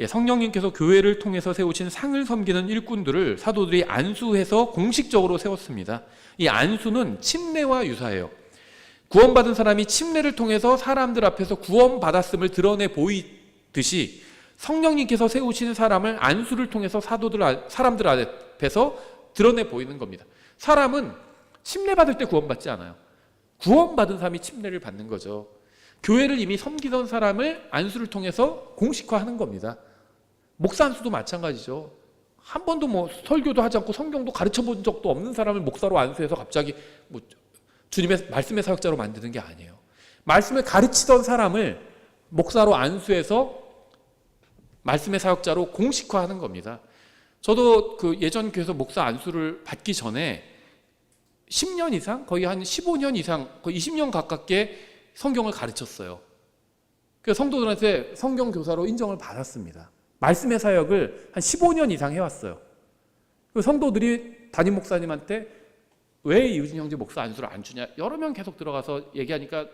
성령님께서 교회를 통해서 세우신 상을 섬기는 일꾼들을 사도들이 안수해서 공식적으로 세웠습니다. 이 안수는 침례와 유사해요. 구원받은 사람이 침례를 통해서 사람들 앞에서 구원받았음을 드러내 보이듯이 성령님께서 세우신 사람을 안수를 통해서 사람들 앞에서 드러내 보이는 겁니다. 사람은 침례받을 때 구원받지 않아요. 구원받은 사람이 침례를 받는 거죠. 교회를 이미 섬기던 사람을 안수를 통해서 공식화하는 겁니다. 목사 안수도 마찬가지죠. 한 번도 뭐 설교도 하지 않고 성경도 가르쳐 본 적도 없는 사람을 목사로 안수해서 갑자기 뭐 주님의 말씀의 사역자로 만드는 게 아니에요. 말씀을 가르치던 사람을 목사로 안수해서 말씀의 사역자로 공식화하는 겁니다. 저도 그 예전 교회에서 목사 안수를 받기 전에 10년 이상, 거의 한 15년 이상, 거의 20년 가깝게 성경을 가르쳤어요. 그래서 성도들한테 성경 교사로 인정을 받았습니다. 말씀의 사역을 한 15년 이상 해왔어요. 성도들이 담임 목사님한테 왜 이우진 형제 목사 안수를 안 주냐, 여러 명 계속 들어가서 얘기하니까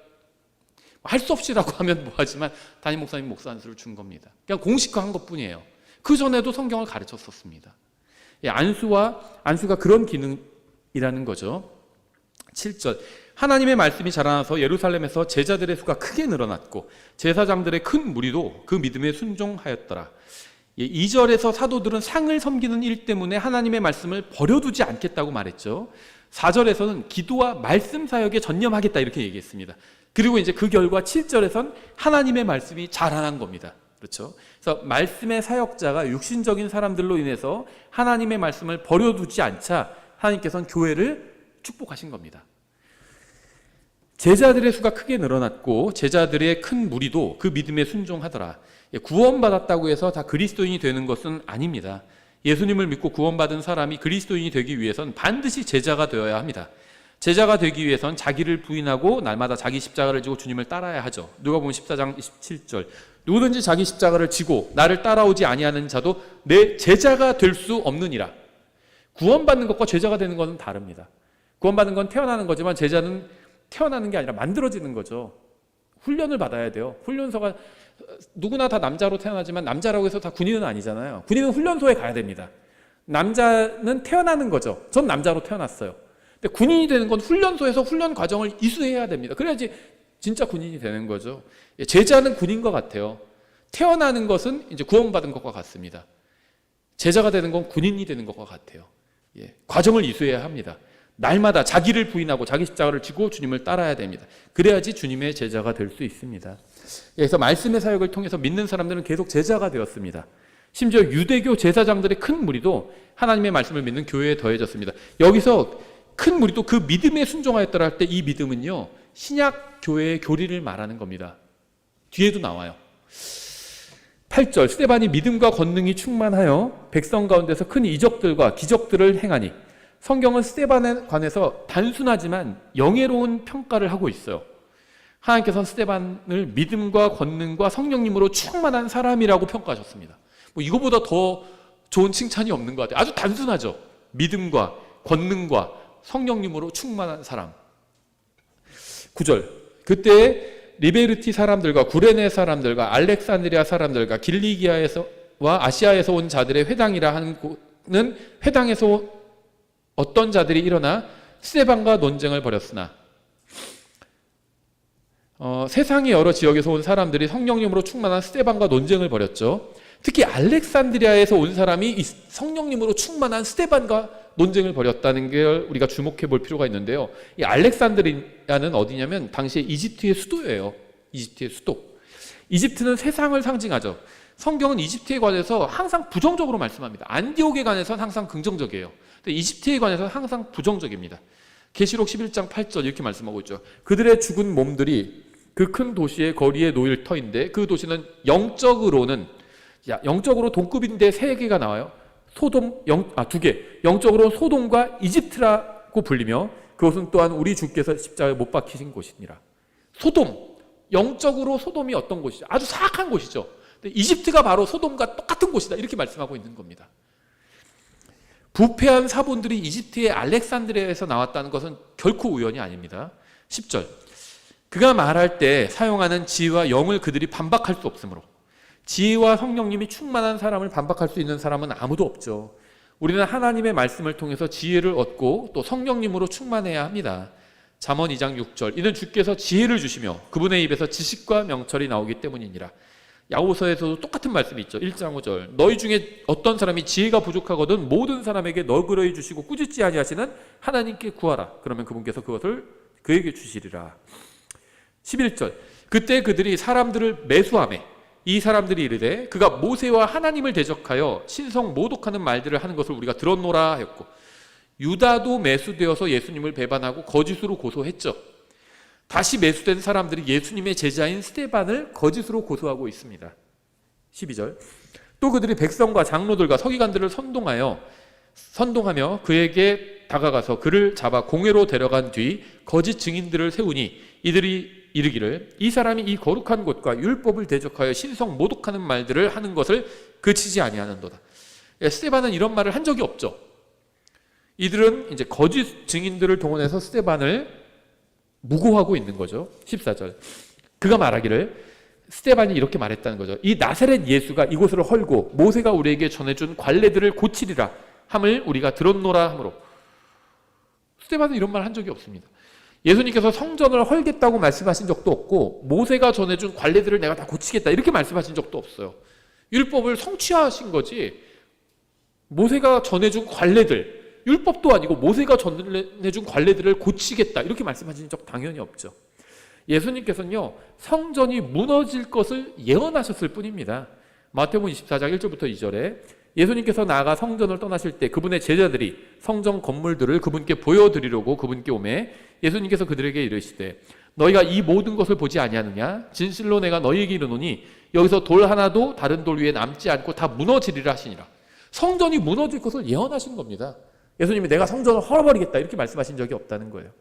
할 수 없이라고 하면 뭐하지만 담임 목사님 목사 안수를 준 겁니다. 그냥 공식화한 것뿐이에요. 그 전에도 성경을 가르쳤었습니다. 안수가 그런 기능이라는 거죠. 7절, 하나님의 말씀이 자라나서 예루살렘에서 제자들의 수가 크게 늘어났고 제사장들의 큰 무리도 그 믿음에 순종하였더라. 2절에서 사도들은 상을 섬기는 일 때문에 하나님의 말씀을 버려두지 않겠다고 말했죠. 4절에서는 기도와 말씀 사역에 전념하겠다 이렇게 얘기했습니다. 그리고 이제 그 결과 7절에선 하나님의 말씀이 자라난 겁니다. 그렇죠? 그래서 말씀의 사역자가 육신적인 사람들로 인해서 하나님의 말씀을 버려두지 않자 하나님께서는 교회를 축복하신 겁니다. 제자들의 수가 크게 늘어났고 제자들의 큰 무리도 그 믿음에 순종하더라. 구원받았다고 해서 다 그리스도인이 되는 것은 아닙니다. 예수님을 믿고 구원받은 사람이 그리스도인이 되기 위해선 반드시 제자가 되어야 합니다. 제자가 되기 위해선 자기를 부인하고 날마다 자기 십자가를 지고 주님을 따라야 하죠. 누가복음 14장 27절, 누구든지 자기 십자가를 지고 나를 따라오지 아니하는 자도 내 제자가 될 수 없느니라. 구원받는 것과 제자가 되는 것은 다릅니다. 구원받는 건 태어나는 거지만 제자는 태어나는 게 아니라 만들어지는 거죠. 훈련을 받아야 돼요. 훈련소가 누구나 다 남자로 태어나지만 남자라고 해서 다 군인은 아니잖아요. 군인은 훈련소에 가야 됩니다. 남자는 태어나는 거죠. 전 남자로 태어났어요. 근데 군인이 되는 건 훈련소에서 훈련 과정을 이수해야 됩니다. 그래야지 진짜 군인이 되는 거죠. 제자는 군인과 같아요. 태어나는 것은 이제 구원받은 것과 같습니다. 제자가 되는 건 군인이 되는 것과 같아요. 과정을 이수해야 합니다. 날마다 자기를 부인하고 자기 십자가를 지고 주님을 따라야 됩니다. 그래야지 주님의 제자가 될 수 있습니다. 그래서 말씀의 사역을 통해서 믿는 사람들은 계속 제자가 되었습니다. 심지어 유대교 제사장들의 큰 무리도 하나님의 말씀을 믿는 교회에 더해졌습니다. 여기서 큰 무리 또 그 믿음에 순종하였더라 할 때 이 믿음은요 신약 교회의 교리를 말하는 겁니다. 뒤에도 나와요. 8절 스데반이 믿음과 권능이 충만하여 백성 가운데서 큰 이적들과 기적들을 행하니 성경은 스데반에 관해서 단순하지만 영예로운 평가를 하고 있어요. 하나님께서 스데반을 믿음과 권능과 성령님으로 충만한 사람이라고 평가하셨습니다. 뭐 이거보다 더 좋은 칭찬이 없는 것 같아요. 아주 단순하죠. 믿음과 권능과 성령님으로 충만한 사람. 9절 그때 리베르티 사람들과 구레네 사람들과 알렉산드리아 사람들과 길리기아에서와 아시아에서 온 자들의 회당이라 하는 곳은 회당에서 어떤 자들이 일어나 스데반과 논쟁을 벌였으나 세상의 여러 지역에서 온 사람들이 성령님으로 충만한 스데반과 논쟁을 벌였죠. 특히 알렉산드리아에서 온 사람이 이 성령님으로 충만한 스데반과 논쟁을 벌였다는 걸 우리가 주목해 볼 필요가 있는데요. 이 알렉산드리아는 어디냐면 당시에 이집트의 수도예요. 이집트의 수도. 이집트는 세상을 상징하죠. 성경은 이집트에 관해서 항상 부정적으로 말씀합니다. 안디옥에 관해서는 항상 긍정적이에요. 근데 이집트에 관해서는 항상 부정적입니다. 계시록 11장 8절 이렇게 말씀하고 있죠. 그들의 죽은 몸들이 그 큰 도시의 거리에 놓일 터인데 그 도시는 영적으로 동급인데 세 개가 나와요. 두 개. 영적으로 소돔과 이집트라고 불리며 그것은 또한 우리 주께서 십자가에 못 박히신 곳이니라. 소돔. 영적으로 소돔이 어떤 곳이죠? 아주 사악한 곳이죠. 근데 이집트가 바로 소돔과 똑같은 곳이다. 이렇게 말씀하고 있는 겁니다. 부패한 사본들이 이집트의 알렉산드리아에서 나왔다는 것은 결코 우연이 아닙니다. 10절 그가 말할 때 사용하는 지혜와 영을 그들이 반박할 수 없으므로 지혜와 성령님이 충만한 사람을 반박할 수 있는 사람은 아무도 없죠. 우리는 하나님의 말씀을 통해서 지혜를 얻고 또 성령님으로 충만해야 합니다. 잠언 2장 6절 이는 주께서 지혜를 주시며 그분의 입에서 지식과 명철이 나오기 때문이니라. 야고보서에서도 똑같은 말씀이 있죠. 1장 5절 너희 중에 어떤 사람이 지혜가 부족하거든 모든 사람에게 너그러이 주시고 꾸짖지 아니하시는 하나님께 구하라. 그러면 그분께서 그것을 그에게 주시리라. 11절 그때 그들이 사람들을 매수하매 이 사람들이 이르되 그가 모세와 하나님을 대적하여 신성 모독하는 말들을 하는 것을 우리가 들었노라 하였고 유다도 매수되어서 예수님을 배반하고 거짓으로 고소했죠. 다시 매수된 사람들이 예수님의 제자인 스데반을 거짓으로 고소하고 있습니다. 12절 또 그들이 백성과 장로들과 서기관들을 선동하며 그에게 다가가서 그를 잡아 공회로 데려간 뒤 거짓 증인들을 세우니 이들이 이르기를 이 사람이 이 거룩한 곳과 율법을 대적하여 신성 모독하는 말들을 하는 것을 그치지 아니하는도다. 스데반은 이런 말을 한 적이 없죠. 이들은 이제 거짓 증인들을 동원해서 스데반을 무고하고 있는 거죠. 14절 그가 말하기를 스데반이 이렇게 말했다는 거죠. 이 나사렛 예수가 이곳을 헐고 모세가 우리에게 전해준 관례들을 고치리라 함을 우리가 들었노라 하므로 스데반은 이런 말 한 적이 없습니다. 예수님께서 성전을 헐겠다고 말씀하신 적도 없고 모세가 전해준 관례들을 내가 다 고치겠다 이렇게 말씀하신 적도 없어요. 율법을 성취하신 거지 모세가 전해준 관례들 율법도 아니고 모세가 전해준 관례들을 고치겠다 이렇게 말씀하신 적 당연히 없죠. 예수님께서는요 성전이 무너질 것을 예언하셨을 뿐입니다. 마태복음 24장 1절부터 2절에 예수님께서 나아가 성전을 떠나실 때 그분의 제자들이 성전 건물들을 그분께 보여드리려고 그분께 오매 예수님께서 그들에게 이르시되 너희가 이 모든 것을 보지 아니하느냐 진실로 내가 너희에게 이르노니 여기서 돌 하나도 다른 돌 위에 남지 않고 다 무너지리라 하시니라. 성전이 무너질 것을 예언하신 겁니다. 예수님이 내가 성전을 헐어버리겠다 이렇게 말씀하신 적이 없다는 거예요.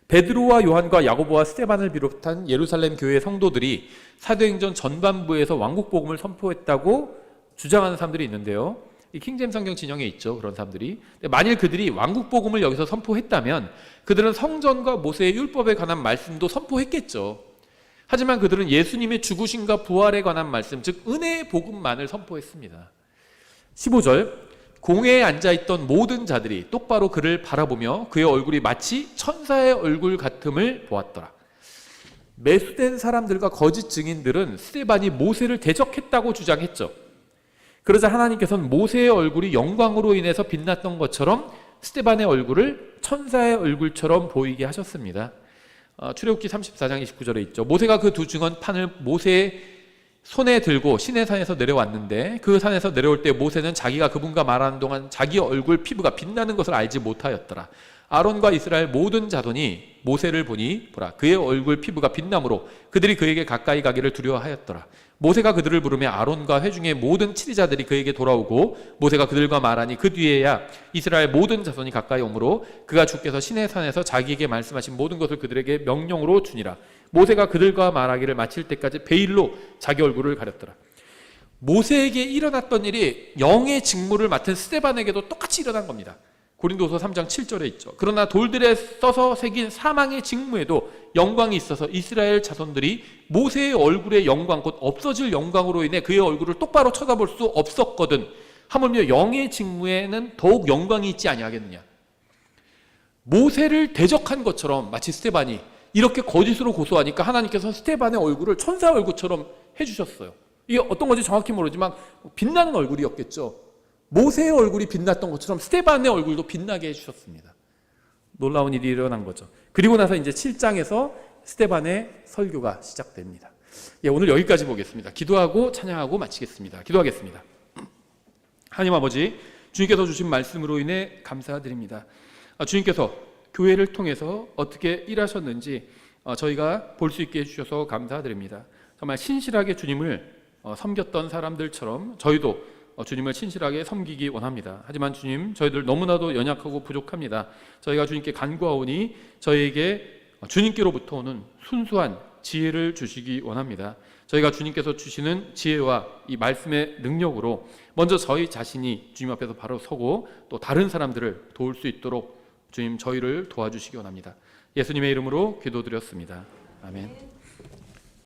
베드로와 요한과 야고보와 스데반을 비롯한 예루살렘 교회의 성도들이 사도행전 전반부에서 왕국복음을 선포했다고 주장하는 사람들이 있는데요. 이 킹제임 성경 진영에 있죠. 그런 사람들이. 만일 그들이 왕국복음을 여기서 선포했다면 그들은 성전과 모세의 율법에 관한 말씀도 선포했겠죠. 하지만 그들은 예수님의 죽으심과 부활에 관한 말씀, 즉 은혜의 복음만을 선포했습니다. 15절 공회에 앉아있던 모든 자들이 똑바로 그를 바라보며 그의 얼굴이 마치 천사의 얼굴 같음을 보았더라. 매수된 사람들과 거짓 증인들은 스데반이 모세를 대적했다고 주장했죠. 그러자 하나님께서는 모세의 얼굴이 영광으로 인해서 빛났던 것처럼 스데반의 얼굴을 천사의 얼굴처럼 보이게 하셨습니다. 출애굽기 34장 29절에 있죠. 모세가 그 두 증언판을 모세의 손에 들고 시내산에서 내려왔는데 그 산에서 내려올 때 모세는 자기가 그분과 말하는 동안 자기 얼굴 피부가 빛나는 것을 알지 못하였더라. 아론과 이스라엘 모든 자손이 모세를 보니 보라 그의 얼굴 피부가 빛나므로 그들이 그에게 가까이 가기를 두려워하였더라. 모세가 그들을 부르며 아론과 회중의 모든 치리자들이 그에게 돌아오고 모세가 그들과 말하니 그 뒤에야 이스라엘 모든 자손이 가까이 오므로 그가 주께서 시내 산에서 자기에게 말씀하신 모든 것을 그들에게 명령으로 주니라. 모세가 그들과 말하기를 마칠 때까지 베일로 자기 얼굴을 가렸더라. 모세에게 일어났던 일이 영의 직무를 맡은 스데반에게도 똑같이 일어난 겁니다. 고린도서 3장 7절에 있죠. 그러나 돌들에 써서 새긴 사망의 직무에도 영광이 있어서 이스라엘 자손들이 모세의 얼굴의 영광 곧 없어질 영광으로 인해 그의 얼굴을 똑바로 쳐다볼 수 없었거든. 하물며 영의 직무에는 더욱 영광이 있지 아니하겠느냐. 모세를 대적한 것처럼 마치 스데반이 이렇게 거짓으로 고소하니까 하나님께서 스데반의 얼굴을 천사 얼굴처럼 해주셨어요. 이게 어떤 건지 정확히 모르지만 빛나는 얼굴이었겠죠. 모세의 얼굴이 빛났던 것처럼 스데반의 얼굴도 빛나게 해주셨습니다. 놀라운 일이 일어난 거죠. 그리고 나서 이제 7장에서 스데반의 설교가 시작됩니다. 오늘 여기까지 보겠습니다. 기도하고 찬양하고 마치겠습니다. 기도하겠습니다. 하나님 아버지, 주님께서 주신 말씀으로 인해 감사드립니다. 주님께서 교회를 통해서 어떻게 일하셨는지 저희가 볼 수 있게 해주셔서 감사드립니다. 정말 신실하게 주님을 섬겼던 사람들처럼 저희도 주님을 신실하게 섬기기 원합니다. 하지만 주님, 저희들 너무나도 연약하고 부족합니다. 저희가 주님께 간구하오니 저희에게 주님께로부터 오는 순수한 지혜를 주시기 원합니다. 저희가 주님께서 주시는 지혜와 이 말씀의 능력으로 먼저 저희 자신이 주님 앞에서 바로 서고 또 다른 사람들을 도울 수 있도록 주님 저희를 도와주시기 원합니다. 예수님의 이름으로 기도드렸습니다. 아멘.